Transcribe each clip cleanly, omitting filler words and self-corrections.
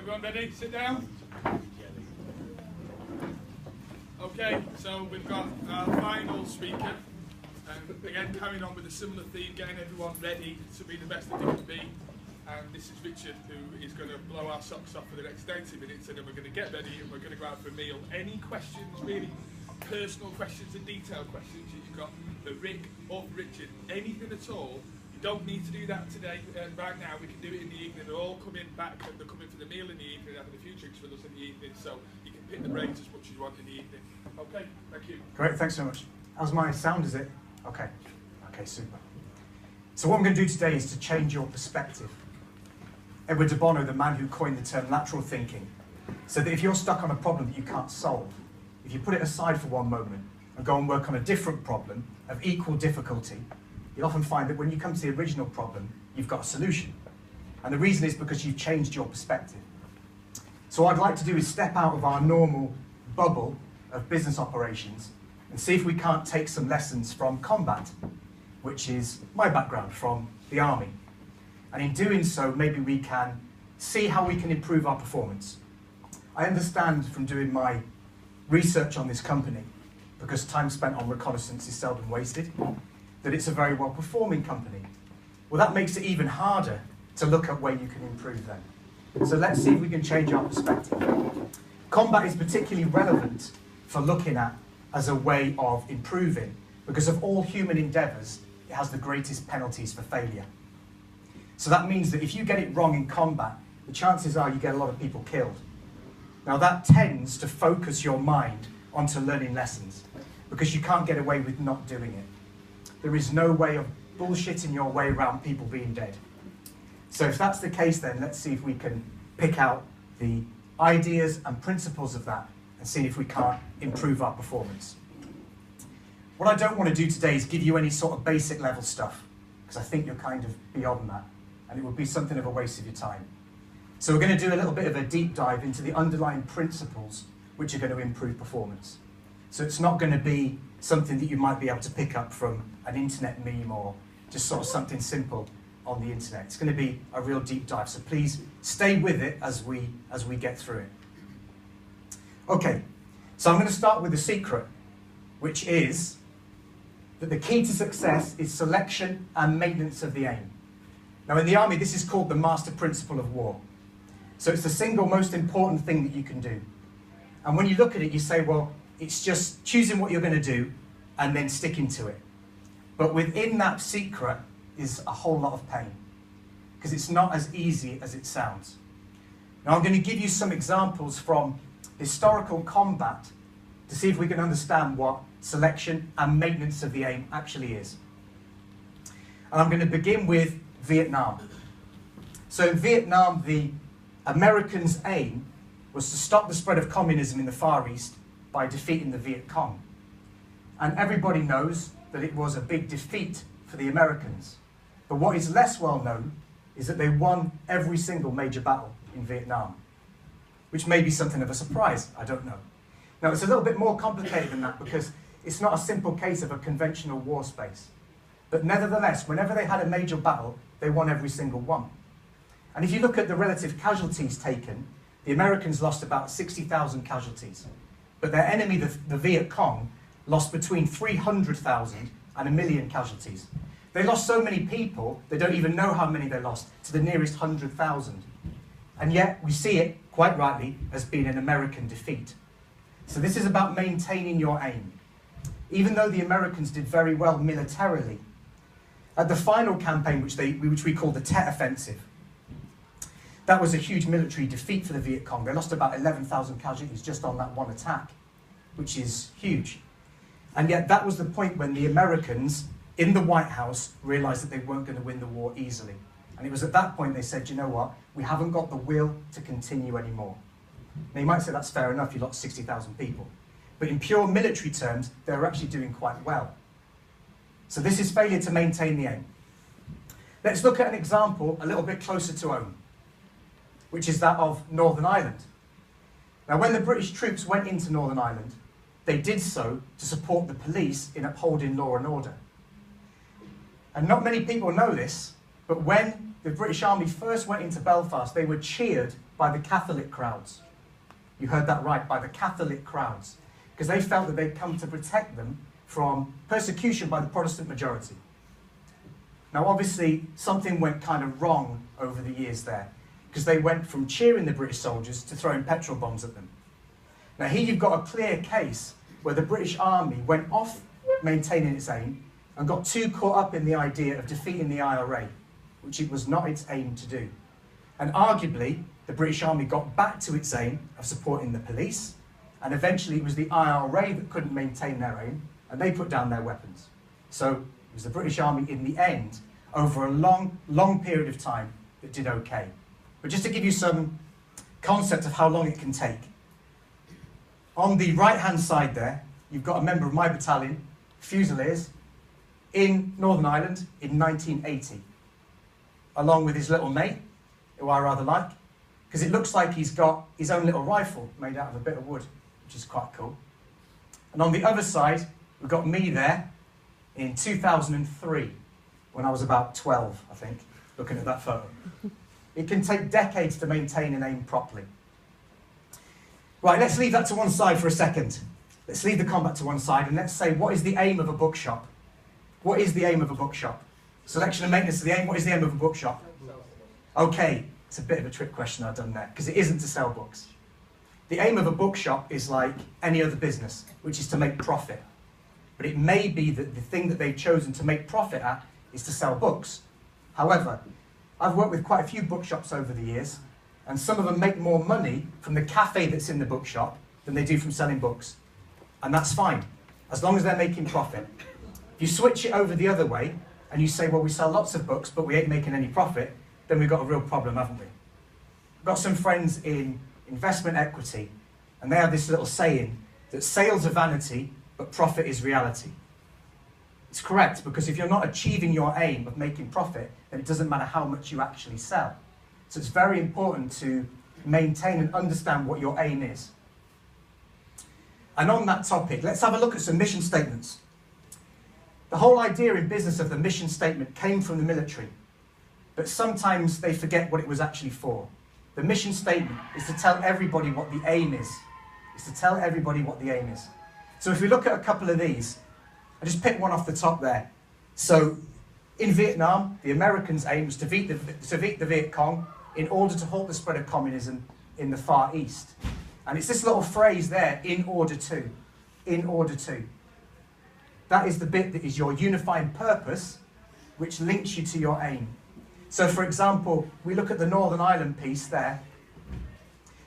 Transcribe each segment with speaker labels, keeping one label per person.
Speaker 1: Everyone ready? Sit down. Okay, so we've got our final speaker. Again, carrying on with a similar theme, getting everyone ready to be the best that they can be. And this is Richard, who is going to blow our socks off for the next 90 minutes, and then we're going to get ready and we're going to go out for a meal. Any questions, really personal questions and detailed questions that you've got for Rick or for Richard, anything at all, you don't need to do that today, right now. We can do it in the evening. They're all coming back, they're coming for the meal in the evening, having a few drinks with us in the evening, so you can pick the brains as much as you want in the evening. Okay, thank you.
Speaker 2: Great, thanks so much. How's my sound, is it? Okay, super. So what I'm going to do today is to change your perspective. Edward de Bono, the man who coined the term lateral thinking, said that if you're stuck on a problem that you can't solve, if you put it aside for one moment and go and work on a different problem of equal difficulty, you'll often find that when you come to the original problem, you've got a solution. And the reason is because you've changed your perspective. So what I'd like to do is step out of our normal bubble of business operations and see if we can't take some lessons from combat, which is my background from the army. And in doing so, maybe we can see how we can improve our performance. I understand from doing my research on this company, because time spent on reconnaissance is seldom wasted, that it's a very well-performing company. Well, that makes it even harder to look at where you can improve them. So let's see if we can change our perspective. Combat is particularly relevant for looking at as a way of improving, because of all human endeavours, it has the greatest penalties for failure. So that means that if you get it wrong in combat, the chances are you get a lot of people killed. Now that tends to focus your mind onto learning lessons, because you can't get away with not doing it. There is no way of bullshitting your way around people being dead. So if that's the case, then let's see if we can pick out the ideas and principles of that and see if we can't improve our performance. What I don't want to do today is give you any sort of basic level stuff, because I think you're kind of beyond that, and it would be something of a waste of your time. So we're going to do a little bit of a deep dive into the underlying principles which are going to improve performance. So it's not going to be something that you might be able to pick up from an internet meme or just sort of something simple on the internet. It's going to be a real deep dive, so please stay with it as we get through it. Okay, so I'm going to start with the secret, which is that the key to success is selection and maintenance of the aim. Now in the army, this is called the master principle of war. So it's the single most important thing that you can do. And when you look at it, you say, well, it's just choosing what you're going to do and then sticking to it. But within that secret is a whole lot of pain, because it's not as easy as it sounds. Now I'm going to give you some examples from historical combat to see if we can understand what selection and maintenance of the aim actually is. And I'm going to begin with Vietnam. So in Vietnam, the Americans' aim was to stop the spread of communism in the Far East by defeating the Viet Cong. And everybody knows that it was a big defeat for the Americans. But what is less well known is that they won every single major battle in Vietnam, which may be something of a surprise, I don't know. Now it's a little bit more complicated than that, because it's not a simple case of a conventional war space. But nevertheless, whenever they had a major battle, they won every single one. And if you look at the relative casualties taken, the Americans lost about 60,000 casualties. But their enemy, the Viet Cong, lost between 300,000 and 1 million casualties. They lost so many people, they don't even know how many they lost, to the nearest 100,000. And yet, we see it, quite rightly, as being an American defeat. So this is about maintaining your aim. Even though the Americans did very well militarily, at the final campaign, which we call the Tet Offensive, that was a huge military defeat for the Viet Cong. They lost about 11,000 casualties just on that one attack, which is huge. And yet that was the point when the Americans in the White House realized that they weren't going to win the war easily. And it was at that point they said, you know what, we haven't got the will to continue anymore. Now you might say that's fair enough, you lost 60,000 people. But in pure military terms, they were actually doing quite well. So this is failure to maintain the aim. Let's look at an example a little bit closer to home, which is that of Northern Ireland. Now when the British troops went into Northern Ireland, they did so to support the police in upholding law and order. And not many people know this, but when the British Army first went into Belfast, they were cheered by the Catholic crowds. You heard that right, by the Catholic crowds. Because they felt that they'd come to protect them from persecution by the Protestant majority. Now, obviously, something went kind of wrong over the years there, because they went from cheering the British soldiers to throwing petrol bombs at them. Now, here you've got a clear case where the British Army went off maintaining its aim and got too caught up in the idea of defeating the IRA, which it was not its aim to do. And arguably, the British Army got back to its aim of supporting the police, and eventually it was the IRA that couldn't maintain their aim, and they put down their weapons. So it was the British Army, in the end, over a long, long period of time, that did okay. But just to give you some concept of how long it can take. On the right-hand side there, you've got a member of my battalion, Fusiliers, in Northern Ireland in 1980, along with his little mate, who I rather like, because it looks like he's got his own little rifle made out of a bit of wood, which is quite cool. And on the other side, we've got me there in 2003, when I was about 12, I think, looking at that photo. It can take decades to maintain an aim properly. Right, let's leave that to one side for a second. Let's leave the combat to one side, and let's say, what is the aim of a bookshop? What is the aim of a bookshop? Selection and maintenance of the aim. What is the aim of a bookshop? Okay, it's a bit of a trick question I've done there, because it isn't to sell books. The aim of a bookshop is like any other business, which is to make profit. But it may be that the thing that they've chosen to make profit at is to sell books. However, I've worked with quite a few bookshops over the years, and some of them make more money from the cafe that's in the bookshop than they do from selling books. And that's fine, as long as they're making profit. If you switch it over the other way, and you say, well, we sell lots of books, but we ain't making any profit, then we've got a real problem, haven't we? I've got some friends in investment equity, and they have this little saying that sales are vanity, but profit is reality. It's correct, because if you're not achieving your aim of making profit, then it doesn't matter how much you actually sell. So it's very important to maintain and understand what your aim is. And on that topic, let's have a look at some mission statements. The whole idea in business of the mission statement came from the military, but sometimes they forget what it was actually for. The mission statement is to tell everybody what the aim is. It's to tell everybody what the aim is. So if we look at a couple of these, I just picked one off the top there. So in Vietnam, the Americans' aim was to defeat the Viet Cong in order to halt the spread of communism in the Far East. And it's this little phrase there, in order to. In order to. That is the bit that is your unifying purpose, which links you to your aim. So, for example, we look at the Northern Ireland piece there.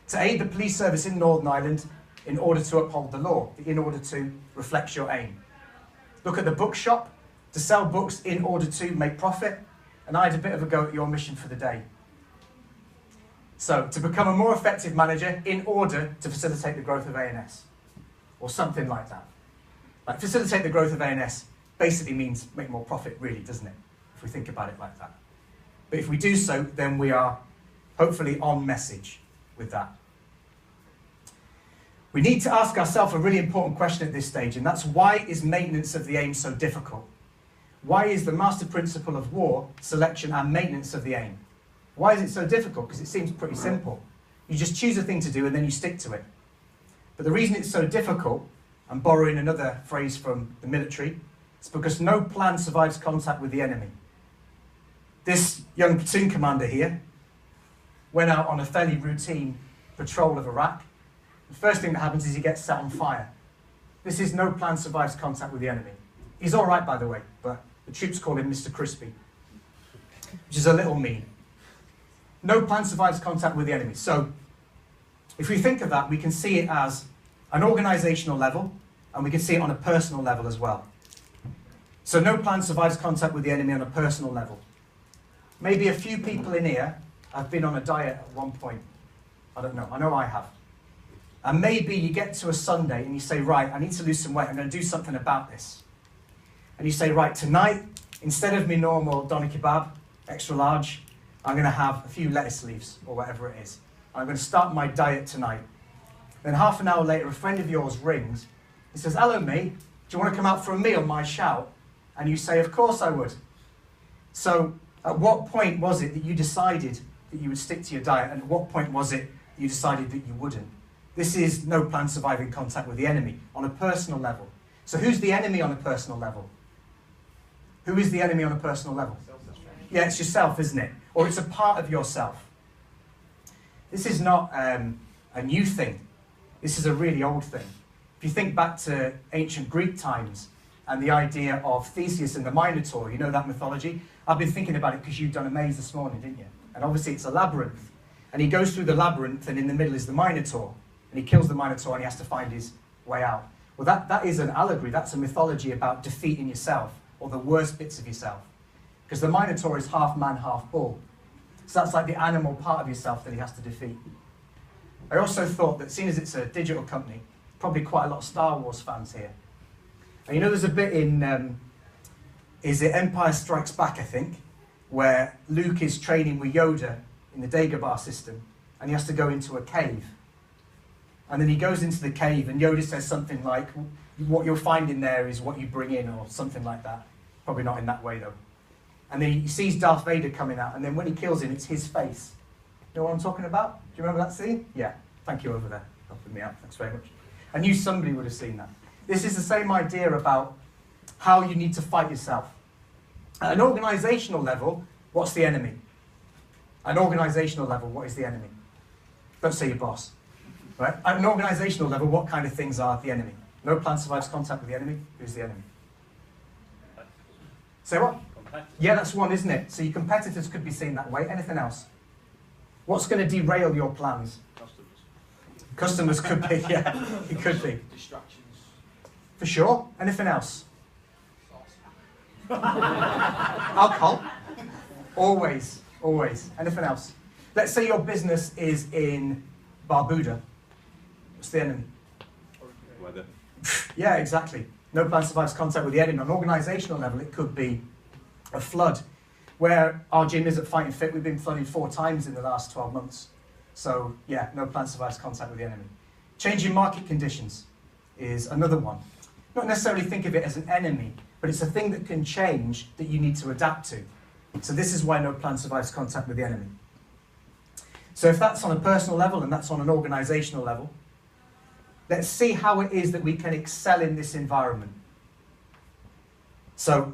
Speaker 2: To aid the police service in Northern Ireland in order to uphold the law. The in order to reflects your aim. Look at the bookshop. To sell books in order to make profit. And I had a bit of a go at your mission for the day. So, to become a more effective manager in order to facilitate the growth of ANS. Or something like that. Like, facilitate the growth of ANS basically means make more profit, really, doesn't it? If we think about it like that. But if we do so, then we are hopefully on message with that. We need to ask ourselves a really important question at this stage, and that's, why is maintenance of the aim so difficult? Why is the master principle of war selection and maintenance of the aim? Why is it so difficult? Because it seems pretty simple. You just choose a thing to do and then you stick to it. But the reason it's so difficult, I'm borrowing another phrase from the military, it's because no plan survives contact with the enemy. This young platoon commander here went out on a fairly routine patrol of Iraq. The first thing that happens is he gets set on fire. This is no plan survives contact with the enemy. He's all right, by the way, but the troops call him Mr. Crispy, which is a little mean. No plan survives contact with the enemy. So, if we think of that, we can see it as an organisational level, and we can see it on a personal level as well. So no plan survives contact with the enemy on a personal level. Maybe a few people in here have been on a diet at one point. I don't know. I know I have. And maybe you get to a Sunday and you say, right, I need to lose some weight. I'm going to do something about this. And you say, right, tonight, instead of my normal doner kebab, extra large, I'm going to have a few lettuce leaves or whatever it is. I'm going to start my diet tonight. Then half an hour later, a friend of yours rings. He says, hello, mate. Do you want to come out for a meal, my shout? And you say, of course I would. So At what point was it that you decided that you would stick to your diet, and at what point was it that you decided that you wouldn't? This is no plan surviving contact with the enemy on a personal level. So who's the enemy on a personal level? Who is the enemy on a personal level? Yeah, it's yourself, isn't it? Or it's a part of yourself. This is not a new thing. This is a really old thing. If you think back to ancient Greek times and the idea of Theseus and the Minotaur, you know that mythology? I've been thinking about it because you've done a maze this morning, didn't you? And obviously it's a labyrinth. And he goes through the labyrinth, and in the middle is the Minotaur. And he kills the Minotaur, and he has to find his way out. Well, that is an allegory. That's a mythology about defeating yourself, or the worst bits of yourself. Because the Minotaur is half man, half bull. So that's like the animal part of yourself that he has to defeat. I also thought that, seeing as it's a digital company, probably quite a lot of Star Wars fans here. And you know there's a bit in, is it Empire Strikes Back, I think, where Luke is training with Yoda in the Dagobah system, and he has to go into a cave. And then he goes into the cave, and Yoda says something like, what you'll find in there is what you bring in, or something like that. Probably not in that way, though. And then he sees Darth Vader coming out, and then when he kills him, it's his face. You know what I'm talking about? Do you remember that scene? Yeah. Thank you over there, helping me out. Thanks very much. I knew somebody would have seen that. This is the same idea about how you need to fight yourself. At an organisational level, what's the enemy? At an organisational level, what is the enemy? Don't say your boss. Right? At an organisational level, what kind of things are the enemy? No plan survives contact with the enemy. Who's the enemy? Say what? Yeah, that's one, isn't it? So your competitors could be seen that way. Anything else? What's going to derail your plans? Customers could be, yeah, it could be.
Speaker 3: Distractions.
Speaker 2: For sure. Anything else? Alcohol. Always, always. Anything else? Let's say your business is in Barbuda. What's the enemy?
Speaker 3: Weather.
Speaker 2: Yeah, exactly. No plan survives contact with the enemy. On an organisational level, it could be a flood. Where our gym is at Fighting Fit, we've been flooded 4 times in the last 12 months. So, yeah, no plan survives contact with the enemy. Changing market conditions is another one. Not necessarily think of it as an enemy, but it's a thing that can change that you need to adapt to. So this is why no plan survives contact with the enemy. So if that's on a personal level and that's on an organisational level, let's see how it is that we can excel in this environment. So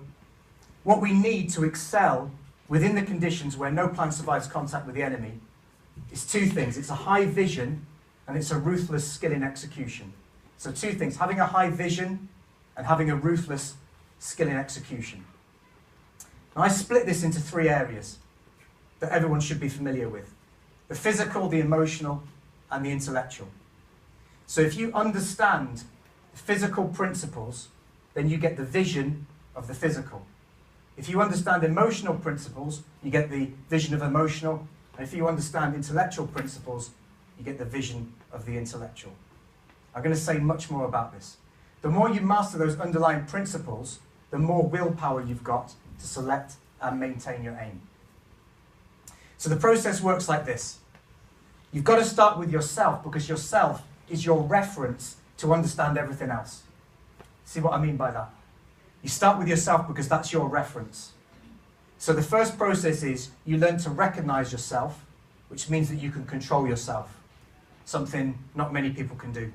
Speaker 2: what we need to excel within the conditions where no plan survives contact with the enemy is 2 things. It's a high vision and it's a ruthless skill in execution. So 2 things, having a high vision and having a ruthless skill in execution. Now I split this into 3 areas that everyone should be familiar with. The physical, the emotional, and the intellectual. So if you understand physical principles, then you get the vision of the physical. If you understand emotional principles, you get the vision of emotional. And if you understand intellectual principles, you get the vision of the intellectual. I'm going to say much more about this. The more you master those underlying principles, the more willpower you've got to select and maintain your aim. So the process works like this. You've got to start with yourself, because yourself is your reference to understand everything else. See what I mean by that? You start with yourself because that's your reference. So the first process is you learn to recognize yourself, which means that you can control yourself, something not many people can do.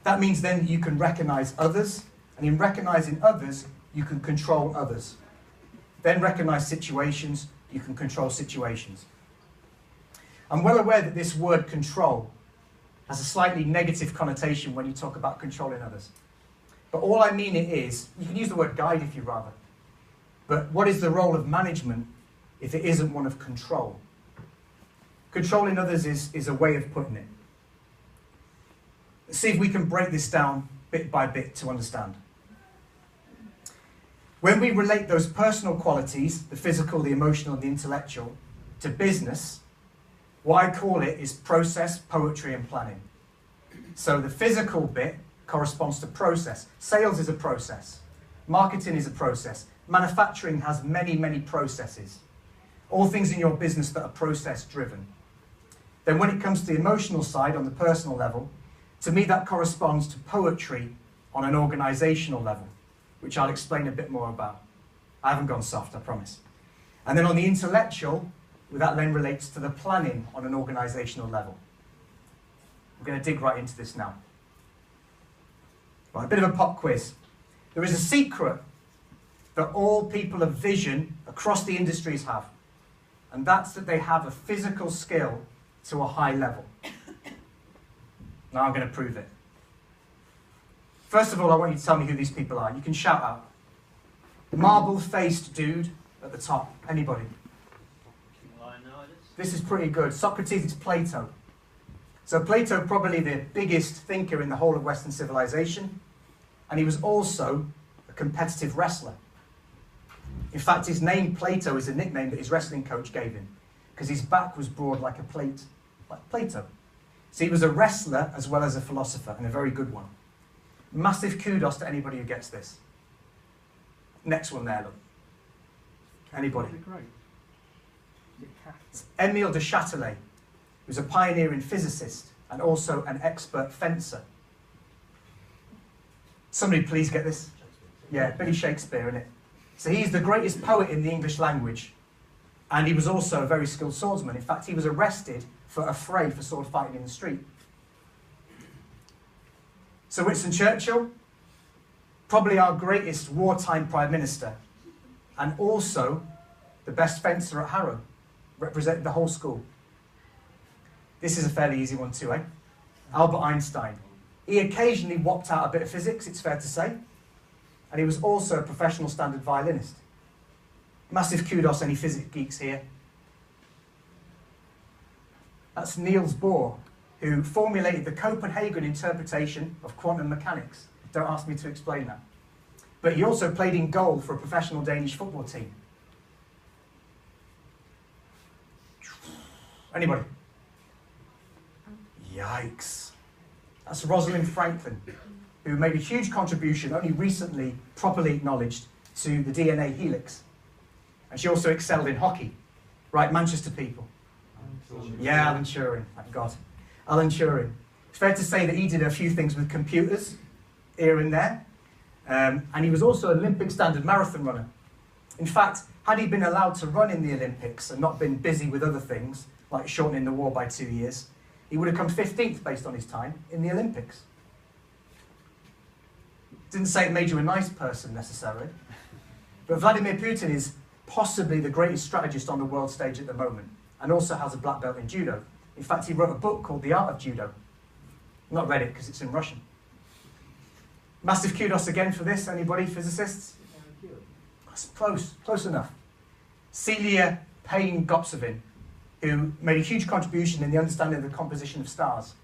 Speaker 2: That means then that you can recognize others, and in recognizing others, you can control others. Then recognize situations, you can control situations. I'm well aware that this word control has a slightly negative connotation when you talk about controlling others. But all I mean it is, you can use the word guide if you rather, but what is the role of management if it isn't one of control? Controlling others is a way of putting it. Let's see if we can break this down bit by bit to understand. When we relate those personal qualities, the physical, the emotional, and the intellectual, to business, what I call it is process, poetry, and planning. So the physical bit corresponds to process. Sales is a process. Marketing is a process. Manufacturing has many, many processes. All things in your business that are process-driven. Then when it comes to the emotional side, on the personal level, to me that corresponds to poetry on an organisational level, which I'll explain a bit more about. I haven't gone soft, I promise. And then on the intellectual, well, that then relates to the planning on an organisational level. We're going to dig right into this now. Right, a bit of a pop quiz. There is a secret that all people of vision across the industries have, and that's that they have a physical skill to a high level. Now I'm going to prove it. First of all, I want you to tell me who these people are. You can shout out. Marble-faced dude at the top. Anybody? This is pretty good. Socrates is Plato. So Plato, probably the biggest thinker in the whole of Western civilization, and he was also a competitive wrestler. In fact, his name Plato is a nickname that his wrestling coach gave him, because his back was broad like a plate, like Plato. So he was a wrestler as well as a philosopher, and a very good one. Massive kudos to anybody who gets this. Next one there, look. Anybody? It's Émile de Châtelet, who's a pioneering physicist and also an expert fencer. Somebody please get this. Yeah, Billy Shakespeare, innit? So he's the greatest poet in the English language, and he was also a very skilled swordsman. In fact, he was arrested for a fray for sword fighting in the street. So Winston Churchill, probably our greatest wartime Prime Minister, and also the best fencer at Harrow, represented the whole school. This is a fairly easy one too, eh? Albert Einstein. He occasionally whopped out a bit of physics, it's fair to say, and he was also a professional standard violinist. Massive kudos, any physics geeks here. That's Niels Bohr, who formulated the Copenhagen interpretation of quantum mechanics. Don't ask me to explain that. But he also played in goal for a professional Danish football team. Anybody? Yikes. That's Rosalind Franklin, who made a huge contribution, only recently properly acknowledged, to the DNA helix. And she also excelled in hockey. Right, Manchester people? Yeah, Alan Turing, thank God. Alan Turing. It's fair to say that he did a few things with computers here and there. And he was also an Olympic standard marathon runner. In fact, had he been allowed to run in the Olympics and not been busy with other things, like shortening the war by 2 years, he would have come 15th based on his time in the Olympics. Didn't say it made you a nice person necessarily, but Vladimir Putin is possibly the greatest strategist on the world stage at the moment, and also has a black belt in judo. In fact, he wrote a book called The Art of Judo. Not read it because it's in Russian. Massive kudos again for this. Anybody, physicists? That's close enough. Celia Payne-Gopsovin, who made a huge contribution in the understanding of the composition of stars.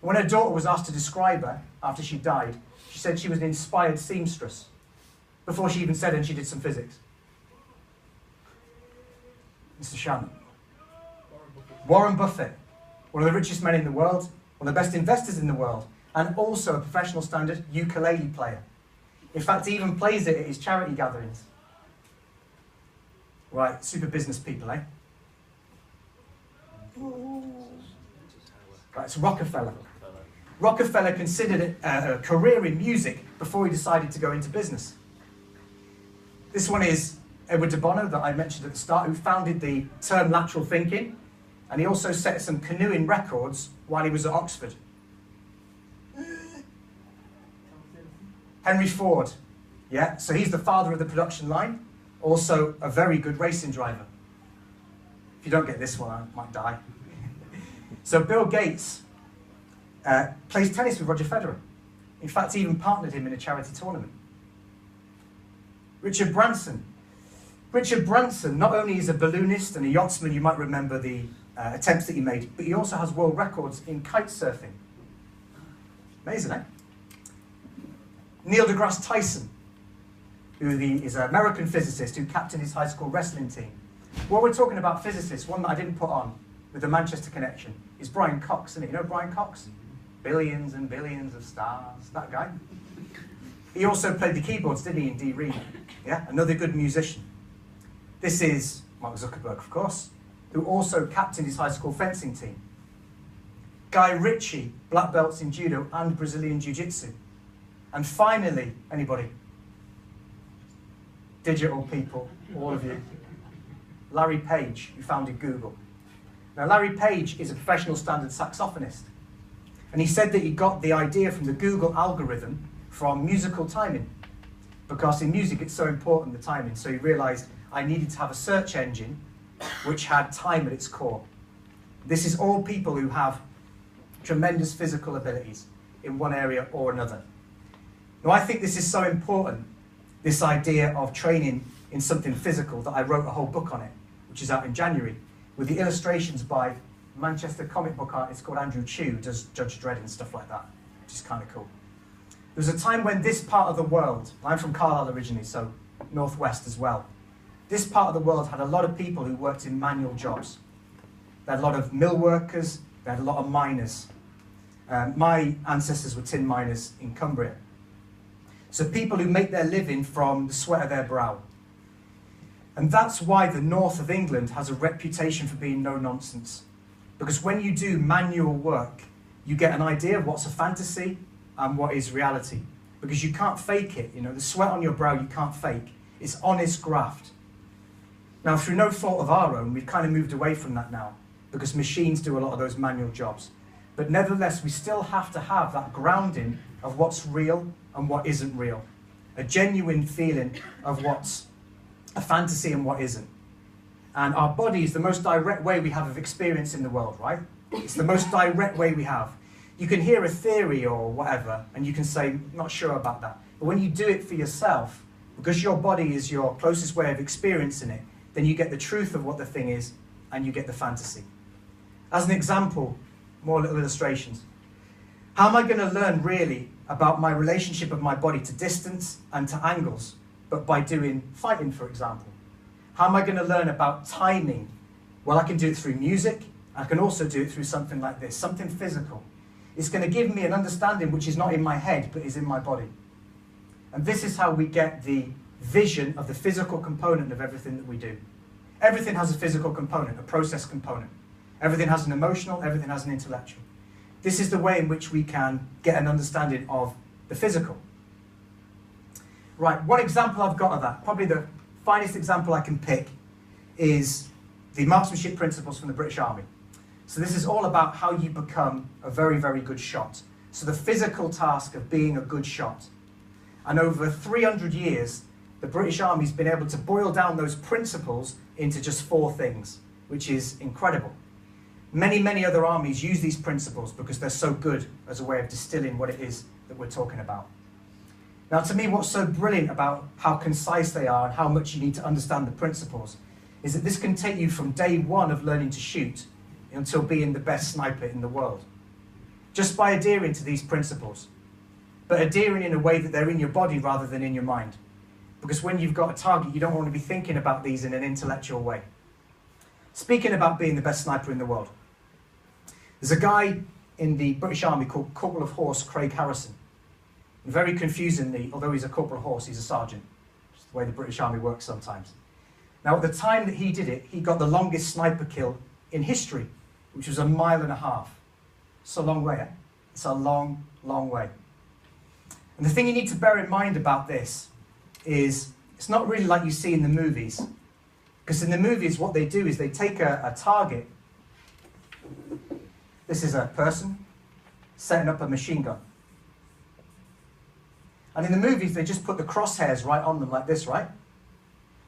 Speaker 2: When her daughter was asked to describe her after she died, she said she was an inspired seamstress, before she even said, and she did some physics. Mr. Shannon. Warren Buffett, one of the richest men in the world, one of the best investors in the world, and also a professional standard ukulele player. In fact, he even plays it at his charity gatherings. Right, super business people, eh? Right, it's Rockefeller. Rockefeller considered it a career in music before he decided to go into business. This one is Edward de Bono, that I mentioned at the start, who founded the term lateral thinking, and he also set some canoeing records while he was at Oxford. Henry Ford, yeah, so he's the father of the production line, also a very good racing driver. If you don't get this one, I might die. So Bill Gates plays tennis with Roger Federer. In fact, he even partnered him in a charity tournament. Richard Branson. Richard Branson not only is a balloonist and a yachtsman, you might remember the attempts that he made, but he also has world records in kite surfing. Amazing, eh? Neil deGrasse Tyson, who is an American physicist who captained his high school wrestling team. While we're talking about physicists, one that I didn't put on with the Manchester connection is Brian Cox, isn't it? You know Brian Cox? Billions and billions of stars, that guy. He also played the keyboards, didn't he, in D. Reed? Yeah, another good musician. This is Mark Zuckerberg, of course, who also captained his high school fencing team. Guy Ritchie, black belts in judo and Brazilian jiu-jitsu. And finally, anybody? Digital people, all of you. Larry Page, who founded Google. Now, Larry Page is a professional standard saxophonist. And he said that he got the idea from the Google algorithm from musical timing. Because in music, it's so important, the timing. So he realized I needed to have a search engine which had time at its core. This is all people who have tremendous physical abilities in one area or another. Now, I think this is so important, this idea of training in something physical, that I wrote a whole book on it, which is out in January, with the illustrations by a Manchester comic book artist called Andrew Chu, who does Judge Dredd and stuff like that, which is kind of cool. There was a time when this part of the world, I'm from Carlisle originally, so northwest as well, this part of the world had a lot of people who worked in manual jobs. They had a lot of mill workers, they had a lot of miners. My ancestors were tin miners in Cumbria. So people who make their living from the sweat of their brow. And that's why the north of England has a reputation for being no nonsense. Because when you do manual work, you get an idea of what's a fantasy and what is reality. Because you can't fake it, the sweat on your brow you can't fake. It's honest graft. Now, through no fault of our own, we've kind of moved away from that now, because machines do a lot of those manual jobs. But nevertheless, we still have to have that grounding of what's real and what isn't real. A genuine feeling of what's a fantasy and what isn't. And our body is the most direct way we have of experiencing the world, right? It's the most direct way we have. You can hear a theory or whatever, and you can say, not sure about that. But when you do it for yourself, because your body is your closest way of experiencing it, then you get the truth of what the thing is, and you get the fantasy. As an example, more little illustrations. How am I going to learn really about my relationship of my body to distance and to angles, but by doing fighting, for example? How am I going to learn about timing? Well, I can do it through music. I can also do it through something like this, something physical. It's going to give me an understanding which is not in my head, but is in my body. And this is how we get the vision of the physical component of everything that we do. Everything has a physical component, a process component. Everything has an emotional, everything has an intellectual. This is the way in which we can get an understanding of the physical. Right, one example I've got of that, probably the finest example I can pick, is the marksmanship principles from the British Army. So this is all about how you become a very, very good shot. So the physical task of being a good shot. And over 300 years, the British Army's been able to boil down those principles into just 4 things, which is incredible. Many, many other armies use these principles because they're so good as a way of distilling what it is that we're talking about. Now, to me, what's so brilliant about how concise they are and how much you need to understand the principles is that this can take you from day one of learning to shoot until being the best sniper in the world. Just by adhering to these principles, but adhering in a way that they're in your body rather than in your mind. Because when you've got a target, you don't want to be thinking about these in an intellectual way. Speaking about being the best sniper in the world, there's a guy in the British Army called Corporal of Horse Craig Harrison. And very confusingly, although he's a Corporal of Horse, he's a sergeant. Just the way the British Army works sometimes. Now, at the time that he did it, he got the longest sniper kill in history, which was 1.5 miles. It's a long way, eh? It's a long, long way. And the thing you need to bear in mind about this is it's not really like you see in the movies. Because in the movies, what they do is they take a target. This is a person setting up a machine gun. And in the movies, they just put the crosshairs right on them like this, right?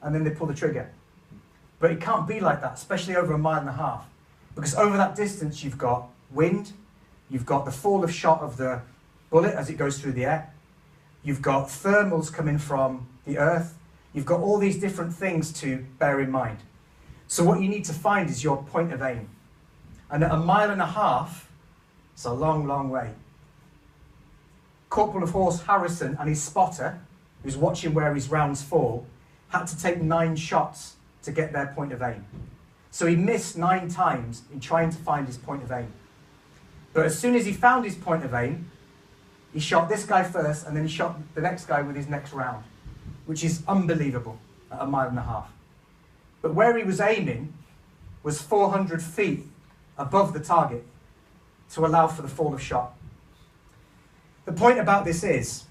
Speaker 2: And then they pull the trigger. But it can't be like that, especially over 1.5 miles. Because over that distance, you've got wind, you've got the fall of shot of the bullet as it goes through the air, you've got thermals coming from the earth, you've got all these different things to bear in mind. So what you need to find is your point of aim. And at 1.5 miles, it's a long, long way. Corporal of Horse Harrison and his spotter, who's watching where his rounds fall, had to take 9 shots to get their point of aim. So he missed 9 times in trying to find his point of aim. But as soon as he found his point of aim, he shot this guy first, and then he shot the next guy with his next round, which is unbelievable at 1.5 miles. But where he was aiming was 400 feet above the target to allow for the fall of shot. The point about this is,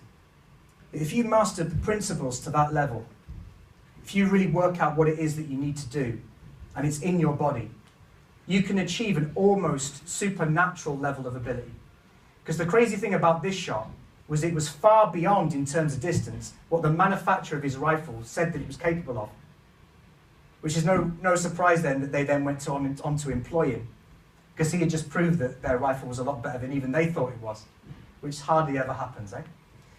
Speaker 2: if you master the principles to that level, if you really work out what it is that you need to do, and it's in your body, you can achieve an almost supernatural level of ability. Because the crazy thing about this shot was it was far beyond, in terms of distance, what the manufacturer of his rifle said that it was capable of. Which is no surprise then that they then went on to employ him, because he had just proved that their rifle was a lot better than even they thought it was, which hardly ever happens, eh?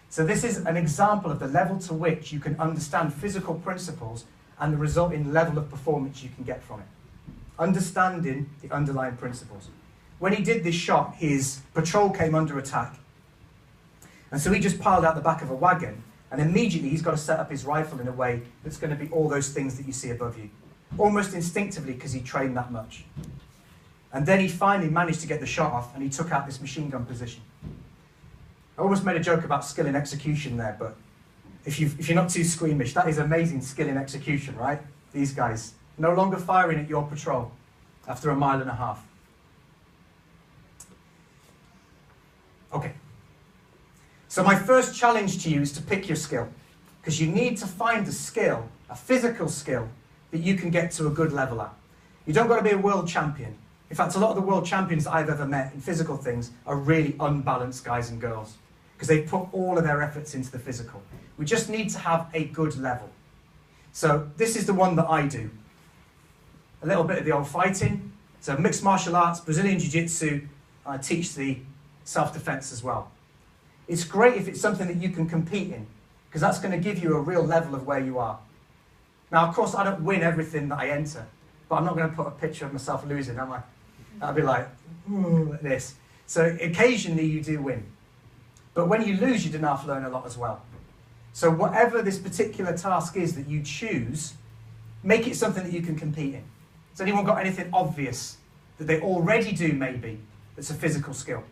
Speaker 2: So this is an example of the level to which you can understand physical principles and the resulting level of performance you can get from it. Understanding the underlying principles. When he did this shot, his patrol came under attack. And so he just piled out the back of a wagon, and immediately he's got to set up his rifle in a way that's going to be all those things that you see above you. Almost instinctively, because he trained that much. And then he finally managed to get the shot off, and he took out this machine gun position. I almost made a joke about skill in execution there, but if you're not too squeamish, that is amazing skill in execution, right? These guys, no longer firing at your patrol after 1.5 miles. Okay. So my first challenge to you is to pick your skill, because you need to find a skill, a physical skill, that you can get to a good level at. You don't got to be a world champion. In fact, a lot of the world champions that I've ever met in physical things are really unbalanced guys and girls, because they put all of their efforts into the physical. We just need to have a good level. So this is the one that I do. A little bit of the old fighting. So mixed martial arts, Brazilian Jiu-Jitsu. I teach the self-defense as well. It's great if it's something that you can compete in, because that's going to give you a real level of where you are. Now, of course, I don't win everything that I enter, but I'm not going to put a picture of myself losing, am I? That'll be like this. So occasionally you do win. But when you lose, you do have to learn a lot as well. So whatever this particular task is that you choose, make it something that you can compete in. Has anyone got anything obvious that they already do, maybe, that's a physical skill?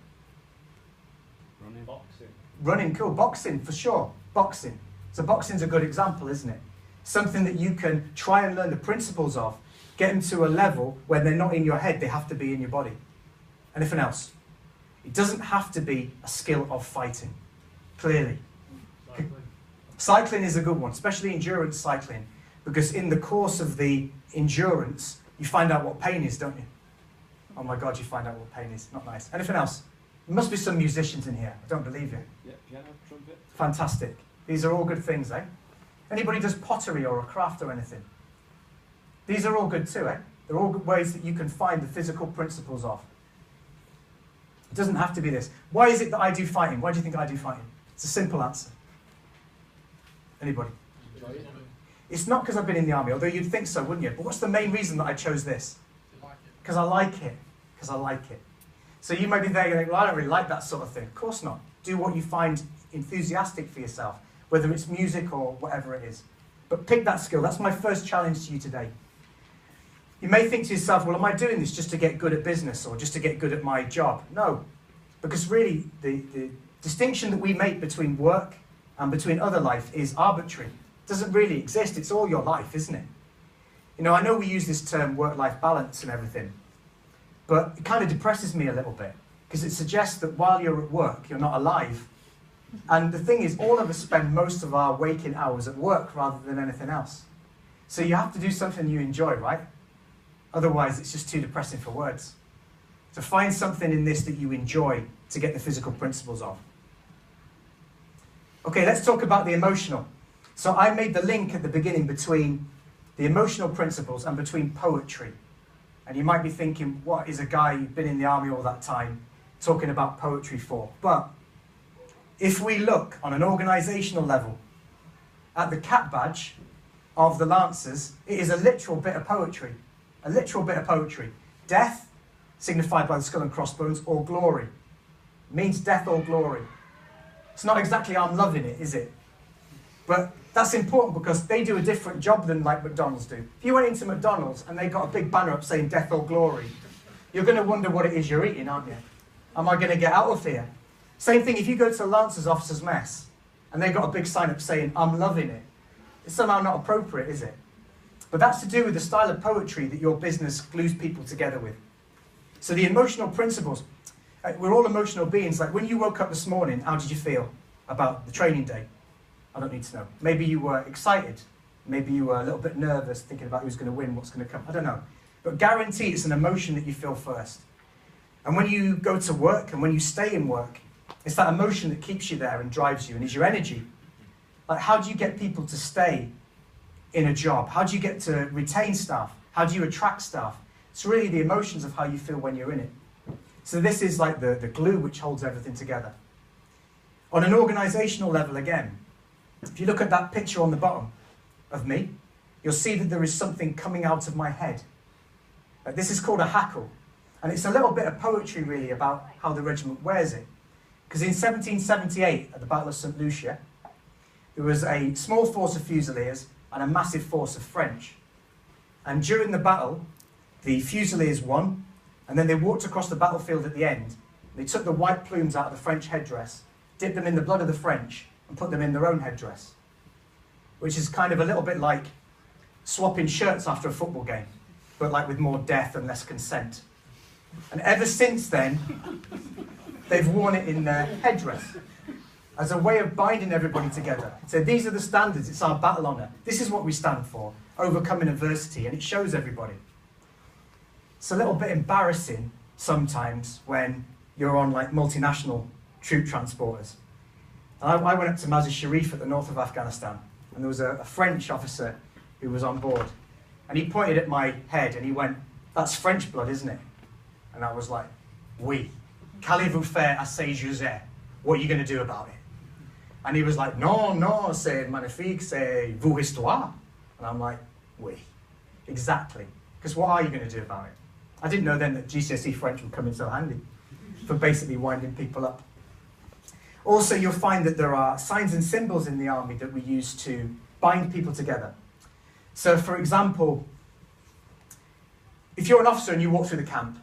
Speaker 3: Running. Boxing.
Speaker 2: Running, cool. Boxing, for sure. Boxing. So boxing's a good example, isn't it? Something that you can try and learn the principles of, get them to a level where they're not in your head, they have to be in your body. Anything else? It doesn't have to be a skill of fighting, clearly. Cycling is a good one, especially endurance cycling, because in the course of the endurance, you find out what pain is, don't you? Oh my God, you find out what pain is. Not nice. Anything else? There must be some musicians in here. I don't believe you.
Speaker 3: Yeah, piano, trumpet.
Speaker 2: Fantastic. These are all good things, eh? Anybody does pottery or a craft or anything? These are all good too, eh? They're all good ways that you can find the physical principles of. It doesn't have to be this. Why is it that I do fighting? Why do you think I do fighting? It's a simple answer. Anybody? It's not because I've been in the army, although you'd think so, wouldn't you? But what's the main reason that I chose this? Because I like it. Because I like it. So you might be there going, well, I don't really like that sort of thing. Of course not. Do what you find enthusiastic for yourself, whether it's music or whatever it is. But pick that skill. That's my first challenge to you today. You may think to yourself, well, am I doing this just to get good at business or just to get good at my job? No, because really the distinction that we make between work and between other life is arbitrary. It doesn't really exist. It's all your life, isn't it? You know, I know we use this term work-life balance and everything, but it kind of depresses me a little bit because it suggests that while you're at work, you're not alive. And the thing is, all of us spend most of our waking hours at work rather than anything else. So you have to do something you enjoy, right? Otherwise, it's just too depressing for words. So find something in this that you enjoy to get the physical principles of. Okay, let's talk about the emotional. So I made the link at the beginning between the emotional principles and between poetry. And you might be thinking, what is a guy who's been in the army all that time talking about poetry for? But if we look on an organisational level at the cap badge of the Lancers, it is a literal bit of poetry. A literal bit of poetry. Death, signified by the skull and crossbones, or glory. It means death or glory. It's not exactly I'm loving it, is it? But that's important because they do a different job than like McDonald's do. If you went into McDonald's and they got a big banner up saying death or glory, you're going to wonder what it is you're eating, aren't you? Am I going to get out of here? Same thing if you go to Lancers Officers' Mess and they got a big sign up saying I'm loving it. It's somehow not appropriate, is it? But that's to do with the style of poetry that your business glues people together with. So the emotional principles, we're all emotional beings. Like when you woke up this morning, how did you feel about the training day? I don't need to know. Maybe you were excited. Maybe you were a little bit nervous, thinking about who's going to win, what's going to come. I don't know. But guaranteed it's an emotion that you feel first. And when you go to work and when you stay in work, it's that emotion that keeps you there and drives you and is your energy. Like, how do you get people to stay in a job? How do you get to retain staff? How do you attract staff? It's really the emotions of how you feel when you're in it. So this is like the glue which holds everything together. On an organisational level again, if you look at that picture on the bottom of me, you'll see that there is something coming out of my head. This is called a hackle. And it's a little bit of poetry really about how the regiment wears it. Because in 1778, at the Battle of St. Lucia, there was a small force of Fusiliers and a massive force of French. And during the battle, the Fusiliers won, and then they walked across the battlefield at the end. They took the white plumes out of the French headdress, dipped them in the blood of the French, and put them in their own headdress. Which is kind of a little bit like swapping shirts after a football game, but like with more death and less consent. And ever since then, they've worn it in their headdress as a way of binding everybody together. So these are the standards, it's our battle honour. This is what we stand for, overcoming adversity, and it shows everybody. It's a little bit embarrassing sometimes when you're on like multinational troop transporters. And I went up to Mazar-i-Sharif at the north of Afghanistan, and there was a French officer who was on board. And he pointed at my head and he went, "That's French blood, isn't it?" And I was like, "Oui. Qu'allez-vous faire à ces José? What are you going to do about it?" And he was like, "Non, non, c'est magnifique, c'est vos histoires." And I'm like, "Oui, exactly. Because what are you going to do about it?" I didn't know then that GCSE French would come in so handy for basically winding people up. Also, you'll find that there are signs and symbols in the army that we use to bind people together. So, for example, if you're an officer and you walk through the camp,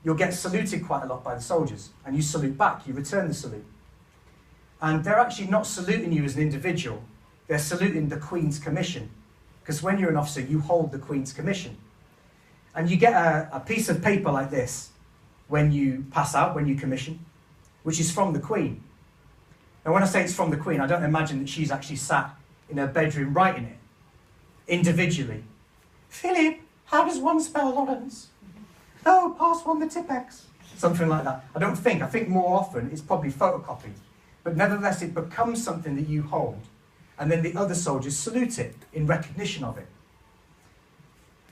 Speaker 2: you'll get saluted quite a lot by the soldiers, and you salute back, you return the salute. And they're actually not saluting you as an individual, they're saluting the Queen's Commission, because when you're an officer, you hold the Queen's Commission. And you get a piece of paper like this when you pass out, when you commission, which is from the Queen. Now, when I say it's from the Queen, I don't imagine that she's actually sat in her bedroom writing it, individually. "Philip, how does one spell Lawrence? Oh, pass one the Tipex." Something like that. I think more often it's probably photocopied. But nevertheless, it becomes something that you hold. And then the other soldiers salute it in recognition of it.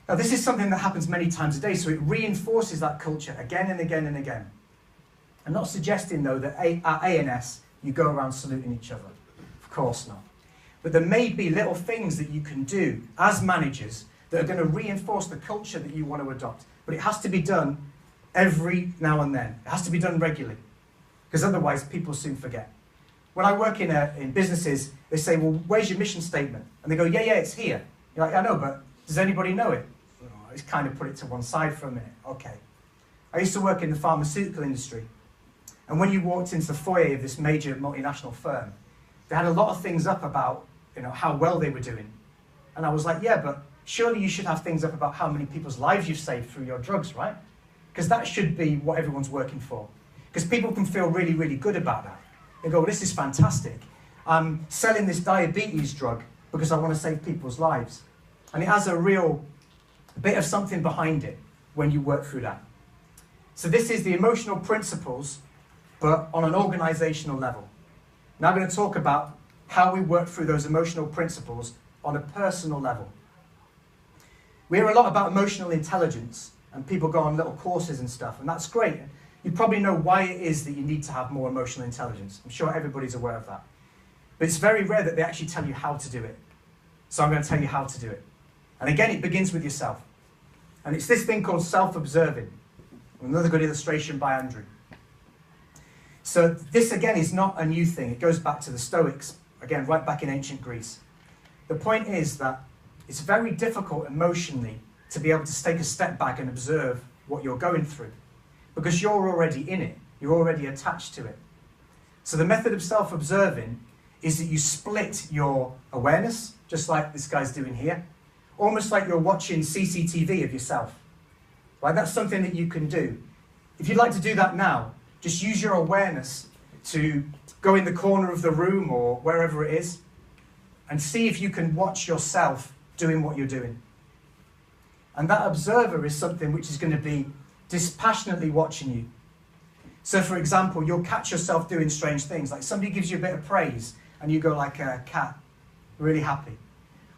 Speaker 2: Now, this is something that happens many times a day, so it reinforces that culture again and again and again. I'm not suggesting, though, that at ANS you go around saluting each other. Of course not. But there may be little things that you can do as managers that are going to reinforce the culture that you want to adopt. But it has to be done every now and then. It has to be done regularly, because otherwise people soon forget. When I work in businesses, they say, "Well, where's your mission statement?" And they go, yeah, it's here. You're like, "I know, but does anybody know it?" I just kind of put it to one side for a minute. Okay. I used to work in the pharmaceutical industry. And when you walked into the foyer of this major multinational firm, they had a lot of things up about, how well they were doing. And I was like, yeah, but surely you should have things up about how many people's lives you've saved through your drugs, right? Because that should be what everyone's working for. Because people can feel really, really good about that. They go, "Well, this is fantastic. I'm selling this diabetes drug because I want to save people's lives." And it has a real bit of something behind it when you work through that. So this is the emotional principles, but on an organisational level. Now I'm going to talk about how we work through those emotional principles on a personal level. We hear a lot about emotional intelligence, and people go on little courses and stuff, and that's great. You probably know why it is that you need to have more emotional intelligence. I'm sure everybody's aware of that. But it's very rare that they actually tell you how to do it. So I'm going to tell you how to do it. And again, it begins with yourself. And it's this thing called self-observing. Another good illustration by Andrew. So this, again, is not a new thing. It goes back to the Stoics, again, right back in ancient Greece. The point is that it's very difficult emotionally to be able to take a step back and observe what you're going through, because you're already in it. You're already attached to it. So the method of self-observing is that you split your awareness, just like this guy's doing here, almost like you're watching CCTV of yourself. Right? That's something that you can do. If you'd like to do that now, just use your awareness to go in the corner of the room or wherever it is, and see if you can watch yourself doing what you're doing. And that observer is something which is going to be dispassionately watching you. So for example, you'll catch yourself doing strange things, like somebody gives you a bit of praise and you go like a cat, really happy.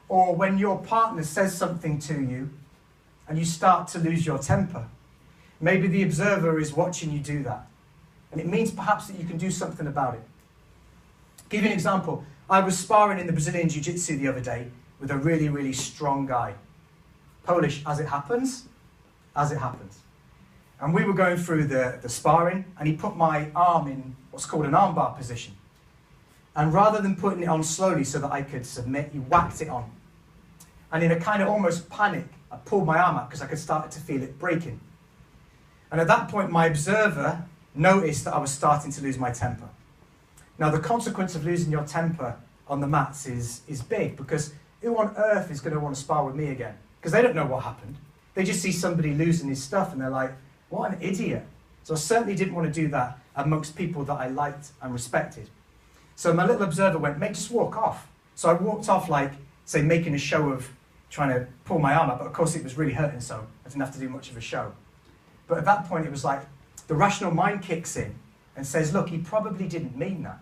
Speaker 2: Or when your partner says something to you and you start to lose your temper. Maybe the observer is watching you do that. And it means perhaps that you can do something about it. I'll give you an example. I was sparring in the Brazilian Jiu-Jitsu the other day with a really, really strong guy. Polish, as it happens, as it happens. And we were going through the sparring, and he put my arm in what's called an armbar position. And rather than putting it on slowly so that I could submit, he whacked it on. And in a kind of almost panic, I pulled my arm out because I could start to feel it breaking. And at that point, my observer noticed that I was starting to lose my temper. Now, the consequence of losing your temper on the mats is big, because who on earth is going to want to spar with me again? Because they don't know what happened. They just see somebody losing his stuff and they're like, what an idiot. So I certainly didn't want to do that amongst people that I liked and respected. So my little observer went, mate, just walk off. So I walked off like, say, making a show of trying to pull my arm up, but of course it was really hurting, so I didn't have to do much of a show. But at that point it was like, the rational mind kicks in and says, look, he probably didn't mean that.